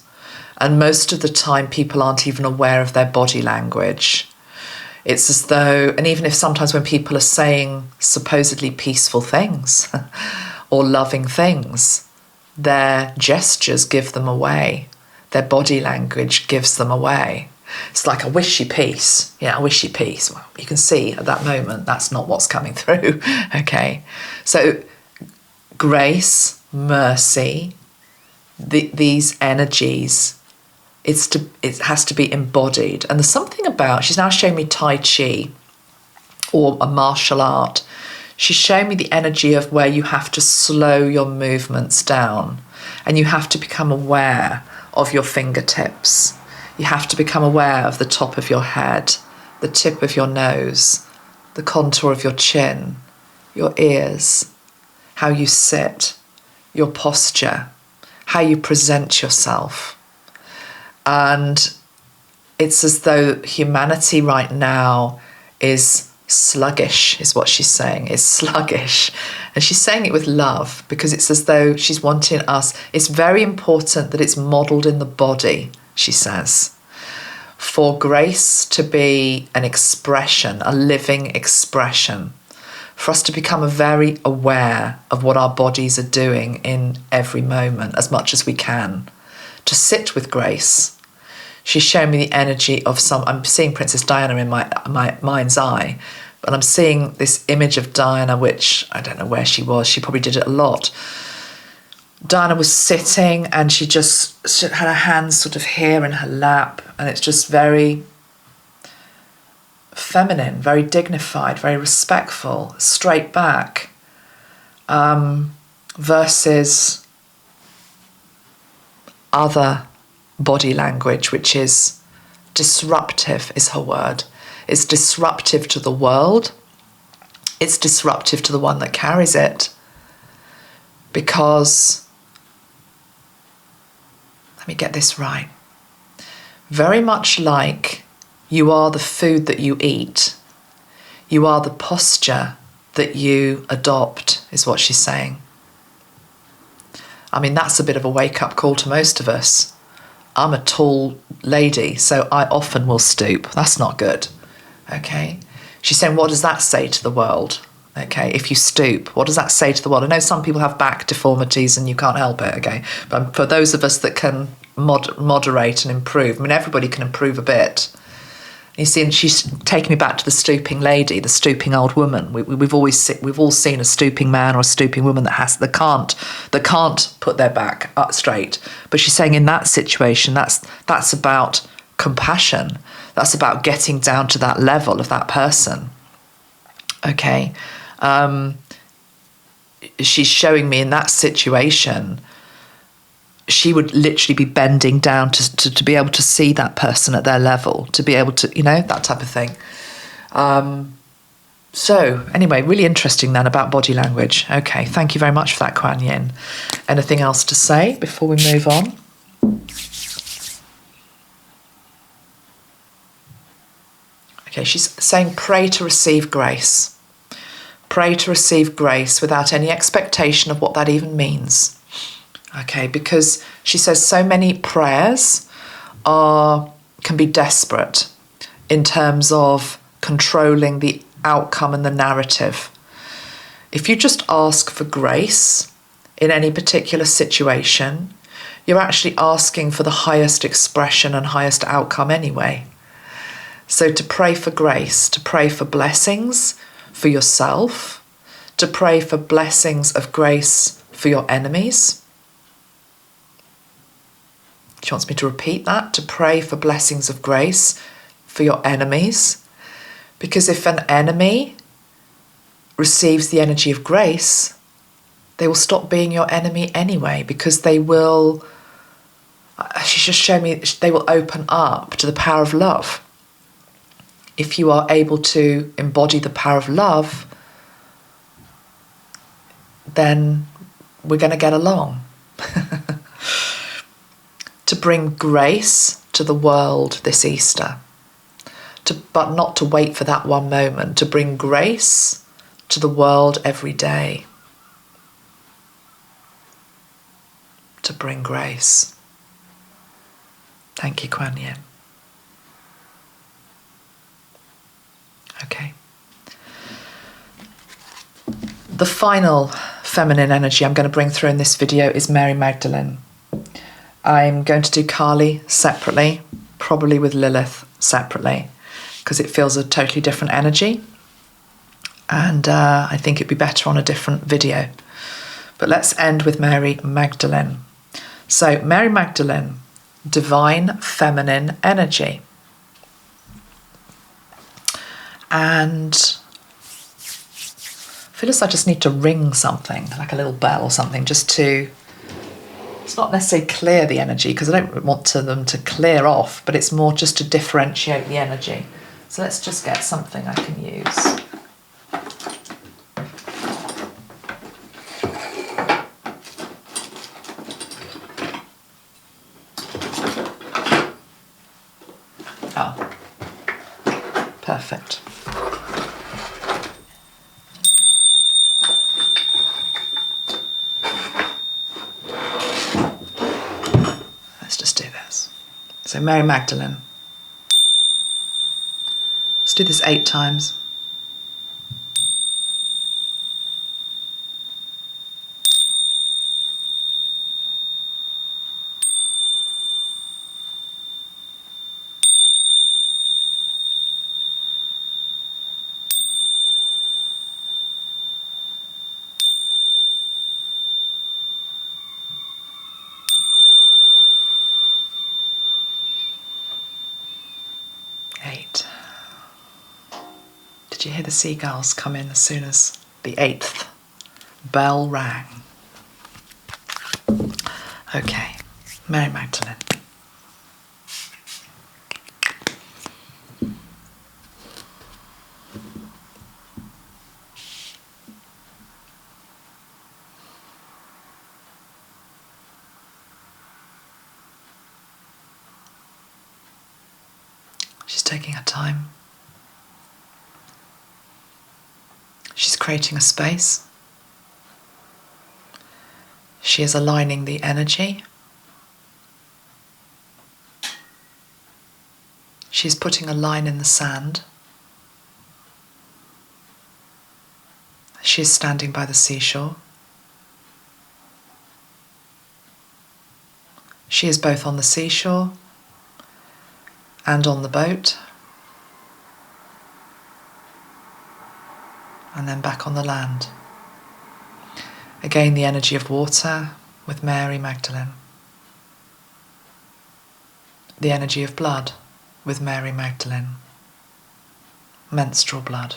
And most of the time, people aren't even aware of their body language. It's as though, and even if sometimes when people are saying supposedly peaceful things or loving things, their gestures give them away. Their body language gives them away. It's like, I wish you peace. Yeah, I wish you peace. Well, you can see at that moment, that's not what's coming through. Okay. So grace, mercy, these energies, it has to be embodied. And there's something about, she's now showing me Tai Chi or a martial art. She's showing me the energy of where you have to slow your movements down and you have to become aware of your fingertips. You have to become aware of the top of your head, the tip of your nose, the contour of your chin, your ears, how you sit, your posture, how you present yourself. And it's as though humanity right now is sluggish, is what she's saying. It's sluggish. And she's saying it with love, because it's as though she's wanting us. It's very important that it's modelled in the body, she says, for grace to be an expression, a living expression, for us to become very aware of what our bodies are doing in every moment as much as we can, to sit with grace. She's showing me the energy of I'm seeing Princess Diana in my mind's eye, but I'm seeing this image of Diana, which I don't know where she was. She probably did it a lot. Diana was sitting and she had her hands sort of here in her lap, and it's just very feminine, very dignified, very respectful, straight back, versus other body language, which is disruptive, is her word. It's disruptive to the world. It's disruptive to the one that carries it, because, let me get this right, very much like you are the food that you eat, you are the posture that you adopt, is what she's saying. I mean, that's a bit of a wake-up call to most of us. I'm a tall lady, so I often will stoop. That's not good. Okay? She's saying, what does that say to the world? Okay, if you stoop, what does that say to the world? I know some people have back deformities and you can't help it, okay? But for those of us that can moderate and improve, I mean, everybody can improve a bit. You see, and she's taking me back to the stooping lady, the stooping old woman. We've all seen a stooping man or a stooping woman that can't put their back up straight. But she's saying in that situation, that's about compassion. That's about getting down to that level of that person. Okay, she's showing me in that situation, she would literally be bending down to be able to see that person at their level, to be able to, that type of thing. So anyway, really interesting then about body language. Okay, thank you very much for that, Quan Yin. Anything else to say before we move on? Okay, she's saying pray to receive grace. Pray to receive grace without any expectation of what that even means. Okay, because she says so many prayers can be desperate in terms of controlling the outcome and the narrative. If you just ask for grace in any particular situation, you're actually asking for the highest expression and highest outcome anyway. So to pray for grace, to pray for blessings for yourself, to pray for blessings of grace for your enemies. She wants me to repeat that, to pray for blessings of grace for your enemies. Because if an enemy receives the energy of grace, they will stop being your enemy anyway, because they will, she's just showing me, they will open up to the power of love. If you are able to embody the power of love, then we're going to get along. To bring grace to the world this Easter, but not to wait for that one moment, to bring grace to the world every day. To bring grace. Thank you, Quan Yin. Okay. The final feminine energy I'm going to bring through in this video is Mary Magdalene. I'm going to do Kali separately, probably with Lilith separately, because it feels a totally different energy. And I think it'd be better on a different video. But let's end with Mary Magdalene. So Mary Magdalene, divine feminine energy. And I feel as I just need to ring something, like a little bell or something, just to, it's not necessarily clear the energy, because I don't want them to clear off, but it's more just to differentiate the energy. So let's just get something I can use. Oh, perfect. Let's just do this. So Mary Magdalene. Let's do this 8 times. Did you hear the seagulls come in as soon as the 8th bell rang? Okay, Mary Magdalene. She's taking her time. She's creating a space. She is aligning the energy. She's putting a line in the sand. She's standing by the seashore. She is both on the seashore and on the boat, and then back on the land. Again, the energy of water with Mary Magdalene. The energy of blood with Mary Magdalene. Menstrual blood.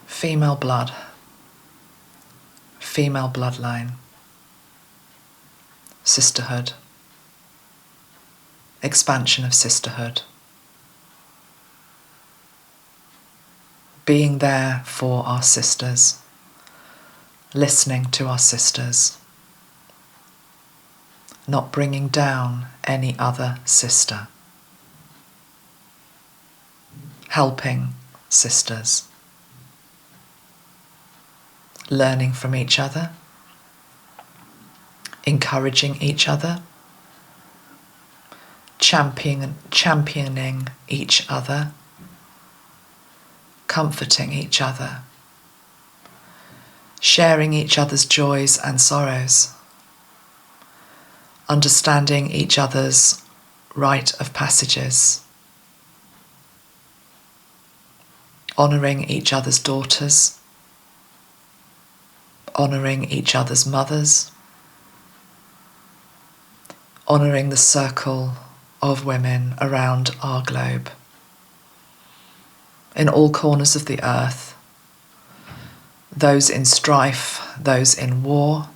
Female blood. Female bloodline. Sisterhood. Expansion of sisterhood. Being there for our sisters. Listening to our sisters. Not bringing down any other sister. Helping sisters. Learning from each other. Encouraging each other. Championing each other. Comforting each other. Sharing each other's joys and sorrows. Understanding each other's rite of passages. Honouring each other's daughters. Honouring each other's mothers. Honouring the circle of women around our globe. In all corners of the earth. Those in strife, those in war,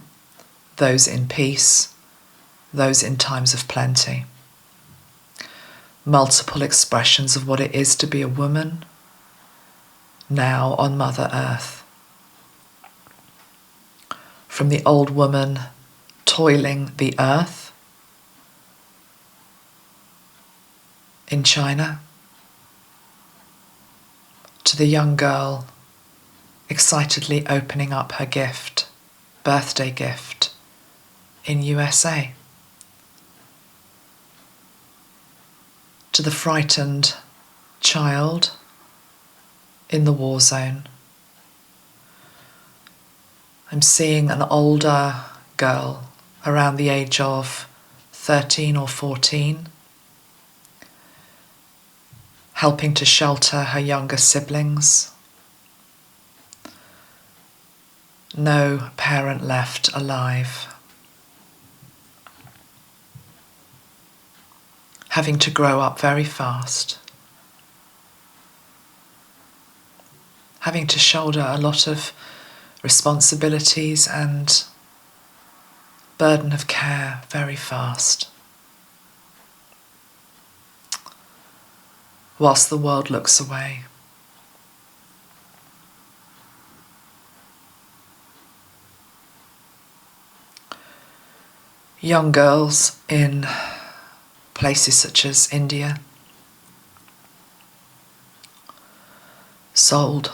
those in peace, those in times of plenty. Multiple expressions of what it is to be a woman now on Mother Earth. From the old woman toiling the earth in China to the young girl excitedly opening up her gift, birthday gift, in USA. To the frightened child in the war zone. I'm seeing an older girl around the age of 13 or 14, helping to shelter her younger siblings. No parent left alive. Having to grow up very fast. Having to shoulder a lot of responsibilities and burden of care very fast. Whilst the world looks away. Young girls in places such as India, sold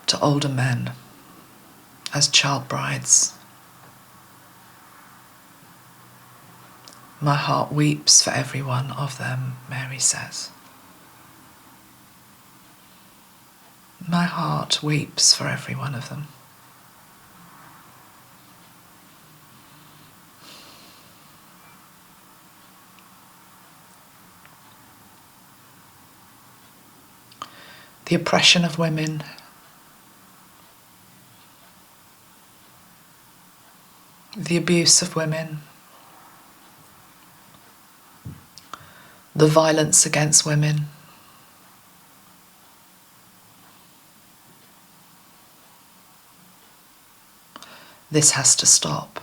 to older men as child brides. My heart weeps for every one of them, Mary says. My heart weeps for every one of them. The oppression of women, the abuse of women, the violence against women, this has to stop.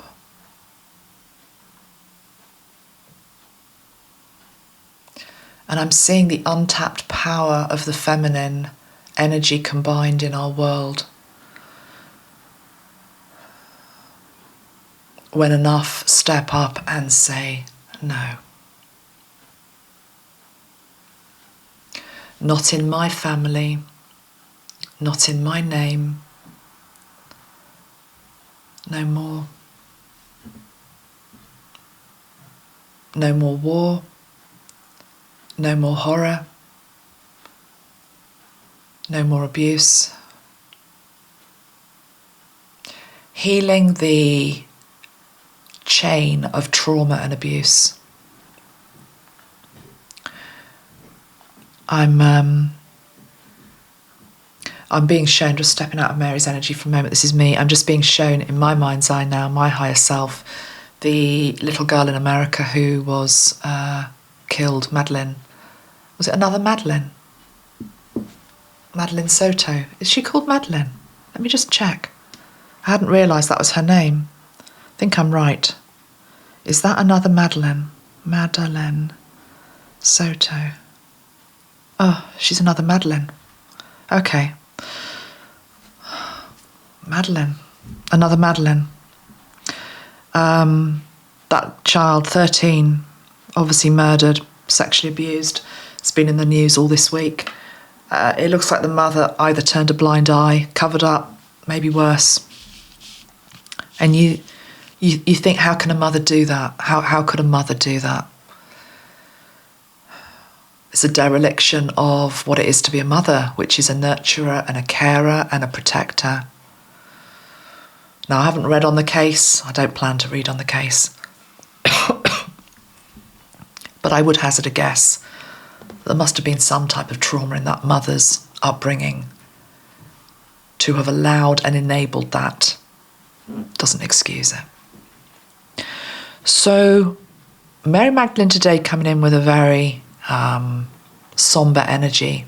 And I'm seeing the untapped power of the feminine energy combined in our world. When enough step up and say no. Not in my family, not in my name, no more. No more war, no more horror, no more abuse. Healing the chain of trauma and abuse. I'm being shown, just stepping out of Mary's energy for a moment, this is me, I'm just being shown in my mind's eye now, my higher self, the little girl in America who was killed, Magdalene. Was it another Magdalene? Magdalene Soto. Is she called Magdalene? Let me just check. I hadn't realised that was her name. I think I'm right. Is that another Magdalene? Magdalene Soto. Oh, she's another Magdalene. Okay. Magdalene. Another Magdalene. That child, 13, obviously murdered, sexually abused. It's been in the news all this week. It looks like the mother either turned a blind eye, covered up, maybe worse. And you think, how can a mother do that? How could a mother do that? It's a dereliction of what it is to be a mother, which is a nurturer and a carer and a protector. Now, I haven't read on the case. I don't plan to read on the case. But I would hazard a guess. There must have been some type of trauma in that mother's upbringing. To have allowed and enabled that doesn't excuse it. So, Mary Magdalene today coming in with a very somber energy.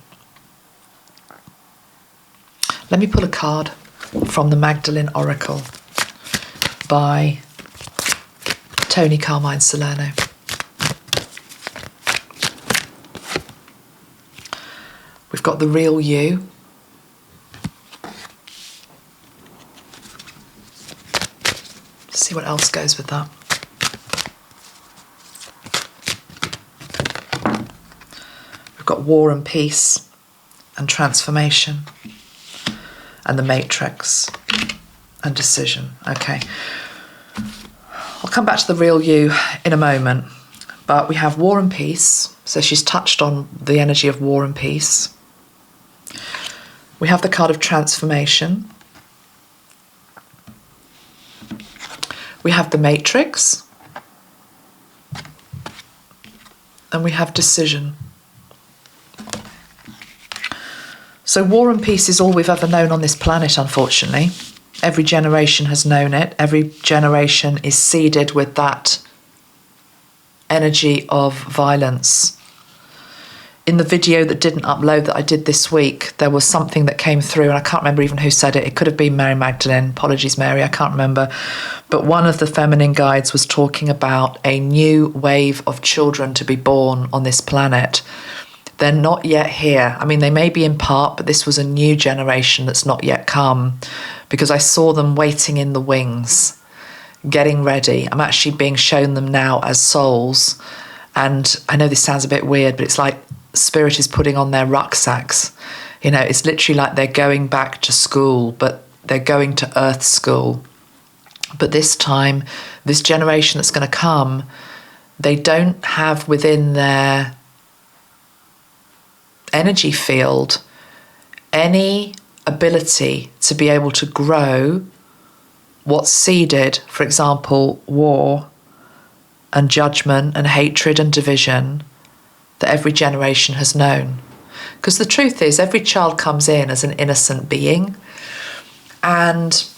Let me pull a card from the Magdalene Oracle by Toni, Carmine, Salerno. We've got the real you. Let's see what else goes with that. We've got war and peace and transformation and the matrix and decision. Okay. I'll come back to the real you in a moment, But we have war and peace. So she's touched on the energy of war and peace. We have the card of transformation. We have the matrix. And we have decision. So war and peace is all we've ever known on this planet, unfortunately. Every generation has known it. Every generation is seeded with that energy of violence. In the video that didn't upload that I did this week, there was something that came through, and I can't remember even who said it. It could have been Mary Magdalene. Apologies, Mary, I can't remember. But one of the feminine guides was talking about a new wave of children to be born on this planet. They're not yet here. I mean, they may be in part, but this was a new generation that's not yet come, because I saw them waiting in the wings, getting ready. I'm actually being shown them now as souls. And I know this sounds a bit weird, but it's like Spirit is putting on their rucksacks. You know, it's literally like they're going back to school, but they're going to Earth school. But this time, this generation that's going to come, they don't have within their energy field any ability to be able to grow what's seeded, for example, war and judgment and hatred and division that every generation has known. Because the truth is, every child comes in as an innocent being and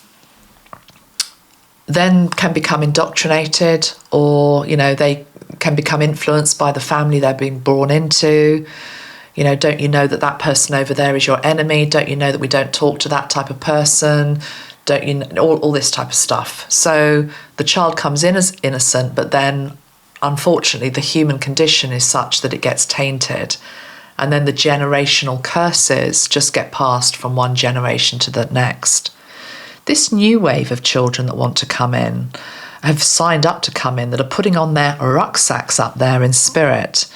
then can become indoctrinated, or, you know, they can become influenced by the family they're being born into. You know, don't you know that that person over there is your enemy? Don't you know that we don't talk to that type of person? Don't you know, all this type of stuff. So the child comes in as innocent, but then unfortunately the human condition is such that it gets tainted, and then the generational curses just get passed from one generation to the next. This new wave of children that want to come in, have signed up to come in, that are putting on their rucksacks up there in spirit,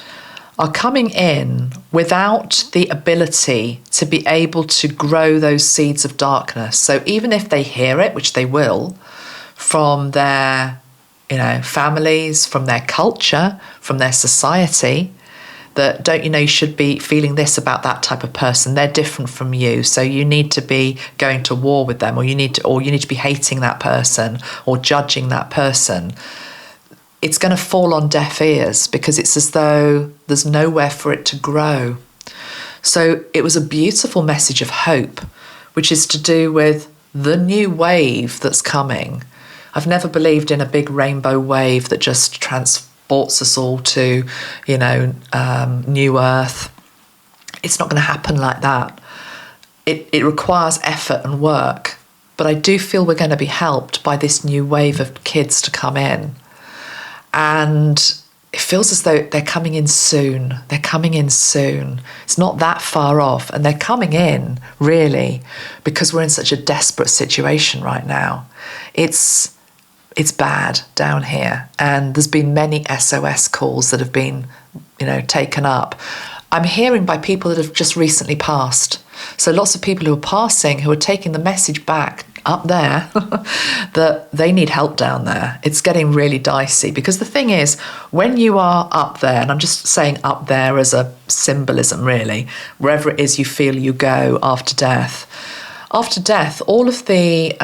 are coming in without the ability to be able to grow those seeds of darkness. So even if they hear it, which they will, from their, you know, families, from their culture, from their society, that, don't you know, you should be feeling this about that type of person. They're different from you, so you need to be going to war with them, or you need to be hating that person or judging that person. It's going to fall on deaf ears, because it's as though there's nowhere for it to grow. So it was a beautiful message of hope, which is to do with the new wave that's coming. I've never believed in a big rainbow wave that just transports us all to, you know, new earth. It's not going to happen like that. It requires effort and work. But I do feel we're going to be helped by this new wave of kids to come in. And it feels as though they're coming in soon. They're coming in soon. It's not that far off. And they're coming in, really, because we're in such a desperate situation right now. It's bad down here. And there's been many SOS calls that have been, you know, taken up. I'm hearing by people that have just recently passed. So lots of people who are passing, who are taking the message back up there, that they need help down there. It's getting really dicey, because the thing is, when you are up there, and I'm just saying up there as a symbolism really, wherever it is you feel you go after death, all of the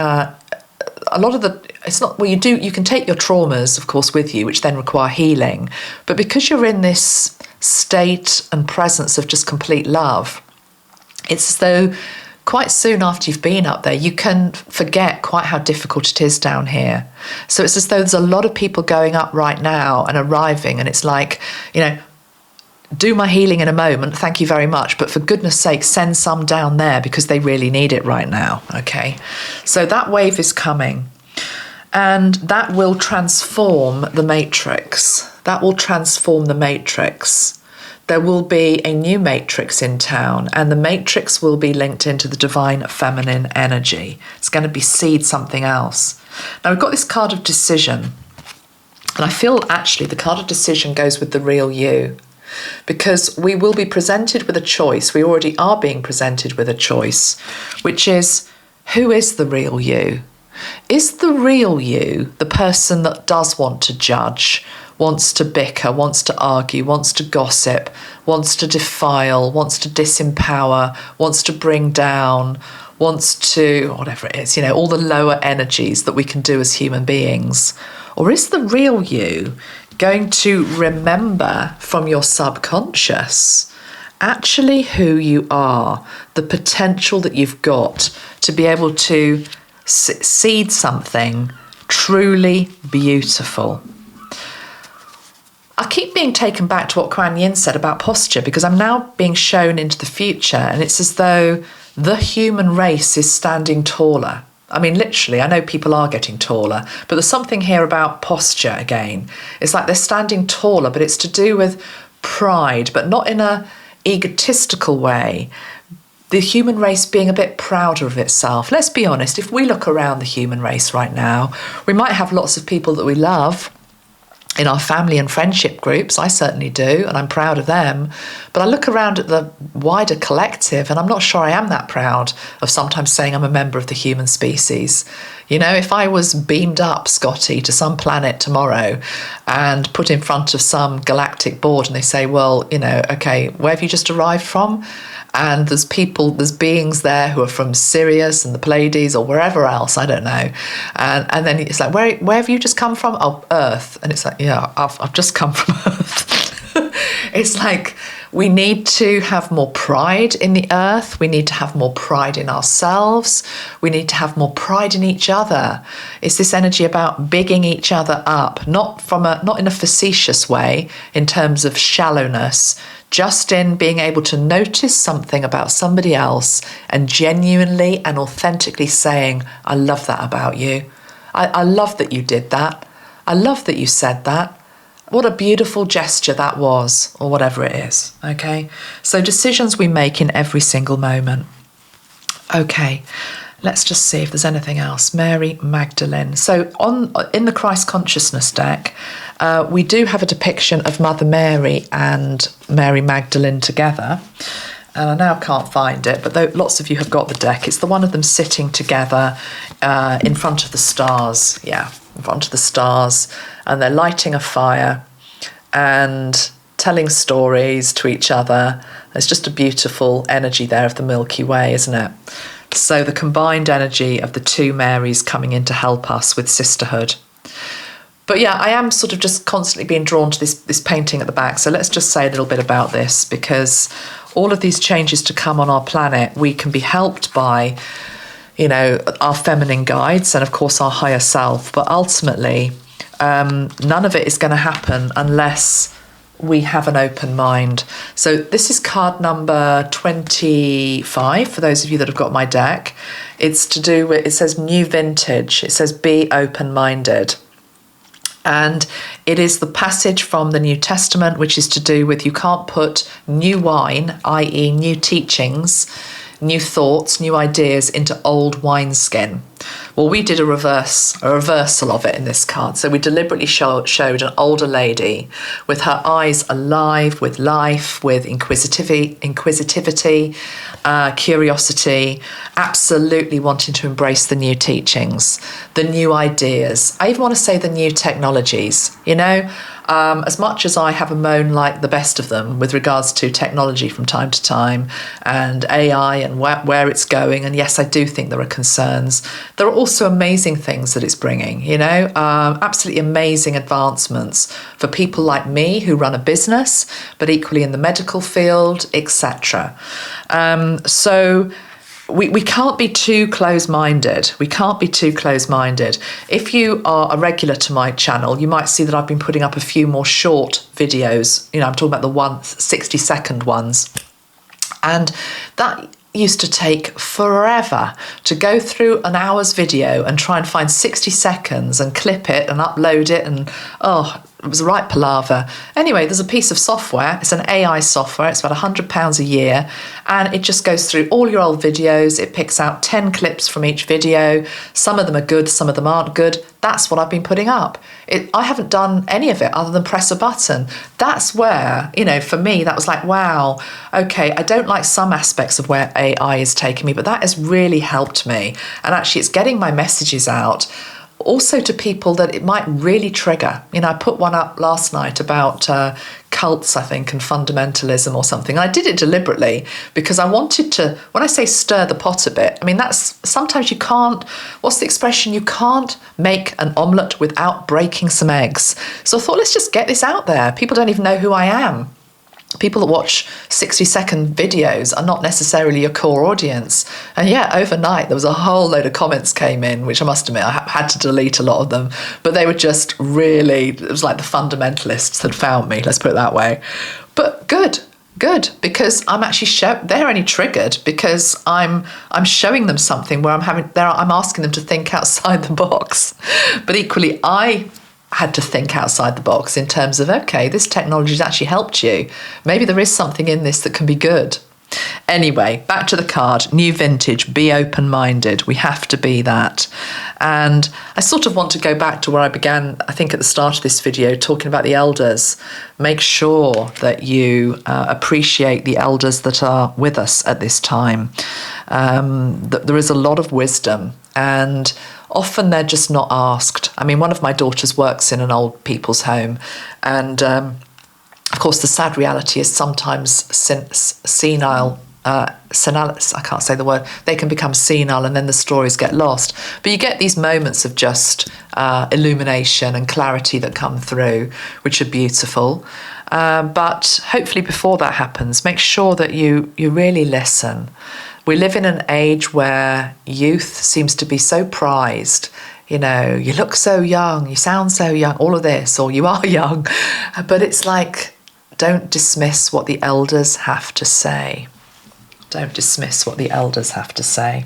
a lot of the, it's not, well, you can take your traumas, of course, with you, which then require healing, but because you're in this state and presence of just complete love, it's as though quite soon after you've been up there, you can forget quite how difficult it is down here. So it's as though there's a lot of people going up right now and arriving, and it's like, you know, do my healing in a moment, thank you very much, but for goodness sake, send some down there, because they really need it right now, okay? So that wave is coming, and that will transform the matrix. That will transform the matrix. There will be a new matrix in town, and the matrix will be linked into the divine feminine energy. It's going to be seed something else. Now, we've got this card of decision, and I feel actually the card of decision goes with the real you, because we will be presented with a choice. We already are being presented with a choice, which is, who is the real you? Is the real you the person that does want to judge, wants to bicker, wants to argue, wants to gossip, wants to defile, wants to disempower, wants to bring down, wants to, whatever it is, all the lower energies that we can do as human beings? Or is the real you going to remember from your subconscious actually who you are, the potential that you've got to be able to seed something truly beautiful? I keep being taken back to what Quan Yin said about posture, because I'm now being shown into the future, and it's as though the human race is standing taller. I mean, literally, I know people are getting taller, but there's something here about posture again. It's like they're standing taller, but it's to do with pride, but not in a egotistical way. The human race being a bit prouder of itself. Let's be honest, if we look around the human race right now, we might have lots of people that we love in our family and friendship groups. I certainly do, and I'm proud of them. But I look around at the wider collective, and I'm not sure I am that proud of sometimes saying I'm a member of the human species. If I was beamed up, Scotty, to some planet tomorrow and put in front of some galactic board, and they say, well, okay, where have you just arrived from? And there's beings there who are from Sirius and the Pleiades or wherever else, I don't know. And then it's like, where have you just come from? Oh, Earth. And it's like, yeah, I've just come from Earth. It's like, we need to have more pride in the earth. We need to have more pride in ourselves. We need to have more pride in each other. It's this energy about bigging each other up, not in a facetious way in terms of shallowness, just in being able to notice something about somebody else and genuinely and authentically saying, I love that about you. I love that you did that. I love that you said that. What a beautiful gesture that was, or whatever it is, okay? So decisions we make in every single moment. Okay, let's just see if there's anything else. Mary Magdalene. So in the Christ Consciousness deck, we do have a depiction of Mother Mary and Mary Magdalene together. And I now can't find it, but lots of you have got the deck. It's the one of them sitting together in front of the stars. Yeah, in front of the stars. And they're lighting a fire and telling stories to each other. There's just a beautiful energy there of the Milky Way, isn't it? So the combined energy of the two Marys coming in to help us with sisterhood. But yeah, I am sort of just constantly being drawn to this painting at the back. So let's just say a little bit about this, because all of these changes to come on our planet, we can be helped by, our feminine guides and of course our higher self. But ultimately, none of it is going to happen unless we have an open mind. So this is card number 25 for those of you that have got my deck. It's to do with, it says new vintage. It says be open-minded. And it is the passage from the New Testament, which is to do with you can't put new wine, i.e. new teachings, new thoughts, new ideas into old wineskin. Well, we did a reversal of it in this card. So we deliberately showed an older lady with her eyes alive with life, with inquisitivity, curiosity, absolutely wanting to embrace the new teachings, the new ideas. I even want to say the new technologies, as much as I have a moan like the best of them with regards to technology from time to time and AI and where it's going. And yes, I do think there are concerns. There are also amazing things that it's bringing, absolutely amazing advancements for people like me who run a business, but equally in the medical field, etc. So we can't be too close-minded. We can't be too close-minded. If you are a regular to my channel, you might see that I've been putting up a few more short videos. I'm talking about the 60-second ones. And that used to take forever to go through an hour's video and try and find 60 seconds and clip it and upload it, and it was a right palaver. Anyway, there's a piece of software. It's an AI software. It's about £100 a year, and it just goes through all your old videos. It picks out 10 clips from each video. Some of them are good, some of them aren't good. That's what I've been putting up. I haven't done any of it other than press a button. That's where, for me, that was like, wow, okay, I don't like some aspects of where AI is taking me, but that has really helped me. And actually, it's getting my messages out also to people that it might really trigger. You know, I put one up last night about cults, I think, and fundamentalism or something. And I did it deliberately because I wanted to, when I say stir the pot a bit, I mean, that's sometimes you can't, what's the expression? You can't make an omelette without breaking some eggs. So I thought, let's just get this out there. People don't even know who I am. People that watch 60-second videos are not necessarily your core audience. And yeah, overnight there was a whole load of comments came in, which I must admit I had to delete a lot of them, but they were just really, it was like the fundamentalists had found me, let's put it that way. But good, because I'm actually they're only triggered because I'm showing them something where I'm asking them to think outside the box. But equally, I had to think outside the box in terms of, okay, this technology has actually helped you. Maybe there is something in this that can be good. Anyway, back to the card, new vintage, be open-minded. We have to be that. And I sort of want to go back to where I began, I think at the start of this video, talking about the elders. Make sure that you appreciate the elders that are with us at this time. There is a lot of wisdom, and often they're just not asked. I mean, one of my daughters works in an old people's home, and of course the sad reality is sometimes senile, I can't say the word, they can become senile and then the stories get lost. But you get these moments of just illumination and clarity that come through, which are beautiful. But hopefully before that happens, make sure that you really listen. We live in an age where youth seems to be so prized. You know, you look so young, you sound so young, all of this, or you are young. But it's like, don't dismiss what the elders have to say. Don't dismiss what the elders have to say.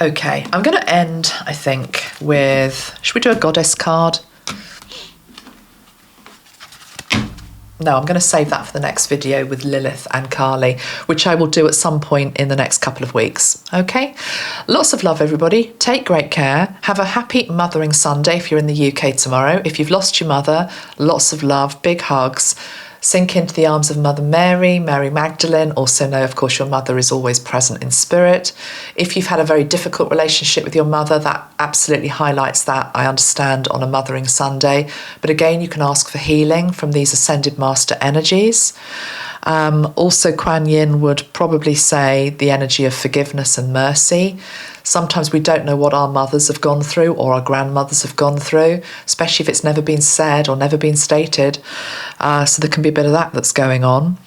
Okay, I'm going to end, I think, with, should we do a goddess card? No, I'm going to save that for the next video with Lilith and Carly, which I will do at some point in the next couple of weeks. Okay? Lots of love, everybody. Take great care. Have a happy Mothering Sunday if you're in the UK tomorrow. If you've lost your mother, lots of love, big hugs. Sink into the arms of Mother Mary, Mary Magdalene. Also know, of course, your mother is always present in spirit. If you've had a very difficult relationship with your mother, that absolutely highlights that, I understand, on a Mothering Sunday. But again, you can ask for healing from these Ascended Master energies. Also, Quan Yin would probably say the energy of forgiveness and mercy. Sometimes we don't know what our mothers have gone through or our grandmothers have gone through, especially if it's never been said or never been stated. So there can be a bit of that that's going on.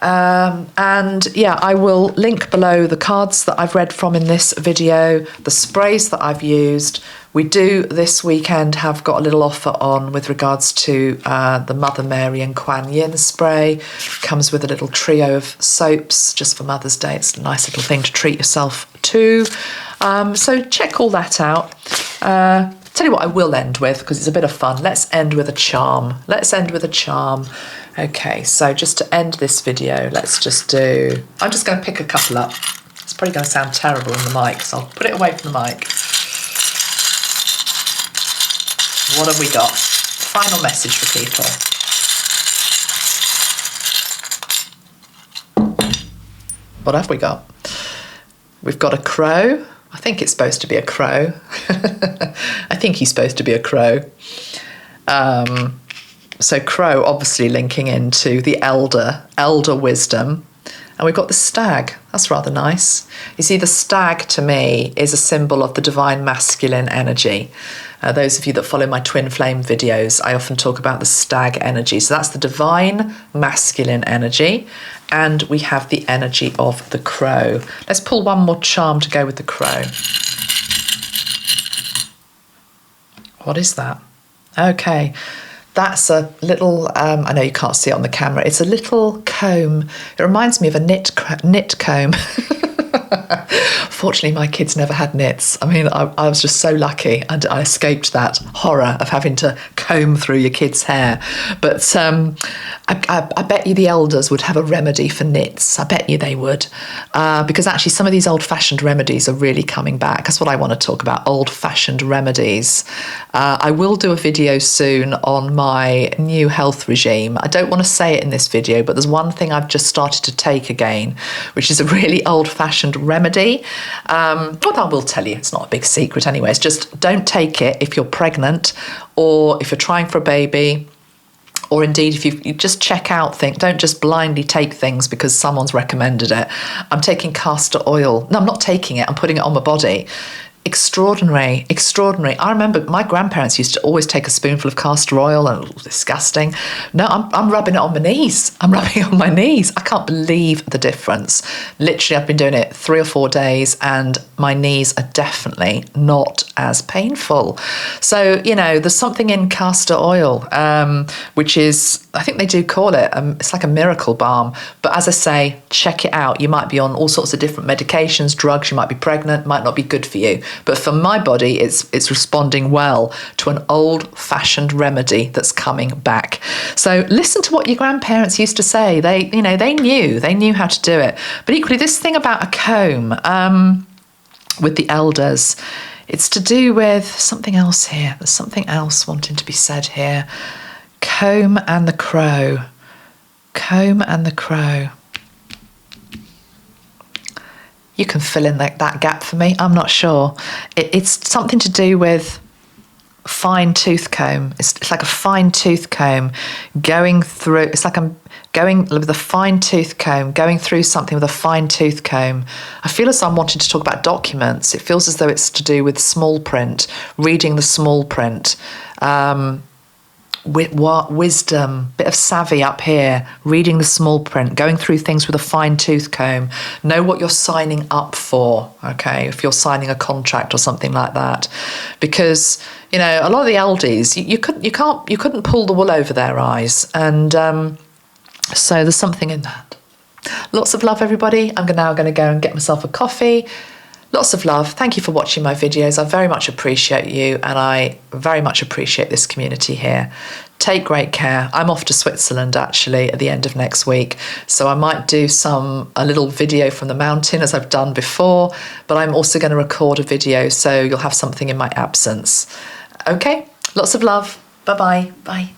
And yeah, I will link below the cards that I've read from in this video, the sprays that I've used. We do this weekend have got a little offer on with regards to the Mother Mary and Quan Yin spray. Comes with a little trio of soaps just for Mother's Day. It's a nice little thing to treat yourself to. So check all that out. Tell you what I will end with, because it's a bit of fun. Let's end with a charm. Let's end with a charm. Okay, so just to end this video, let's just do... I'm just going to pick a couple up. It's probably going to sound terrible on the mic, so I'll put it away from the mic. What have we got? Final message for people. What have we got? We've got a crow. I think it's supposed to be a crow. I think he's supposed to be a crow. So crow obviously linking into the elder wisdom. And we've got the stag. That's rather nice. You see, the stag to me is a symbol of the divine masculine energy. Those of you that follow my twin flame videos, I often talk about the stag energy. So that's the divine masculine energy. And we have the energy of the crow. Let's pull one more charm to go with the crow. What is that? Okay. That's a little, I know you can't see it on the camera, it's a little comb. It reminds me of a knit comb. Fortunately, my kids never had knits. I mean, I was just so lucky and I escaped that horror of having to comb through your kids' hair. But I bet you the elders would have a remedy for knits. I bet you they would. Because actually some of these old-fashioned remedies are really coming back. That's what I want to talk about, old-fashioned remedies. I will do a video soon on my new health regime. I don't want to say it in this video, but there's one thing I've just started to take again, which is a really old-fashioned old-fashioned remedy. What I will tell you, it's not a big secret anyway, it's just don't take it if you're pregnant or if you're trying for a baby, or indeed if you just check out things. Don't just blindly take things because someone's recommended it. I'm taking castor oil. No, I'm not taking it, I'm putting it on my body. Extraordinary, extraordinary. I remember my grandparents used to always take a spoonful of castor oil, and it was disgusting. No, I'm rubbing it on my knees. I'm rubbing it on my knees. I can't believe the difference. Literally, I've been doing it 3 or 4 days and my knees are definitely not as painful. So, you know, there's something in castor oil, which is, I think they do call it, it's like a miracle balm. But as I say, check it out. You might be on all sorts of different medications, drugs, you might be pregnant, might not be good for you. But for my body, it's responding well to an old-fashioned remedy that's coming back. So listen to what your grandparents used to say. They knew how to do it. But equally, this thing about a comb with the elders, it's to do with something else here. There's something else wanting to be said here. Comb and the crow. Comb and the crow. You can fill in that gap for me. I'm not sure. It's something to do with fine tooth comb. It's like a fine tooth comb going through. It's like I'm going with a fine tooth comb, going through something with a fine tooth comb. I feel as though I'm wanting to talk about documents. It feels as though it's to do with small print, reading the small print. Wisdom, bit of savvy up here, reading the small print, going through things with a fine tooth comb. Know what you're signing up for, okay, if you're signing a contract or something like that. Because, you know, a lot of the eldies, you couldn't pull the wool over their eyes. And so there's something in that. Lots of love, everybody. I'm now going to go and get myself a coffee. Lots of love. Thank you for watching my videos. I very much appreciate you, and I very much appreciate this community here. Take great care. I'm off to Switzerland actually at the end of next week, so I might do a little video from the mountain as I've done before, but I'm also going to record a video, so you'll have something in my absence. Okay, lots of love. Bye-bye. Bye.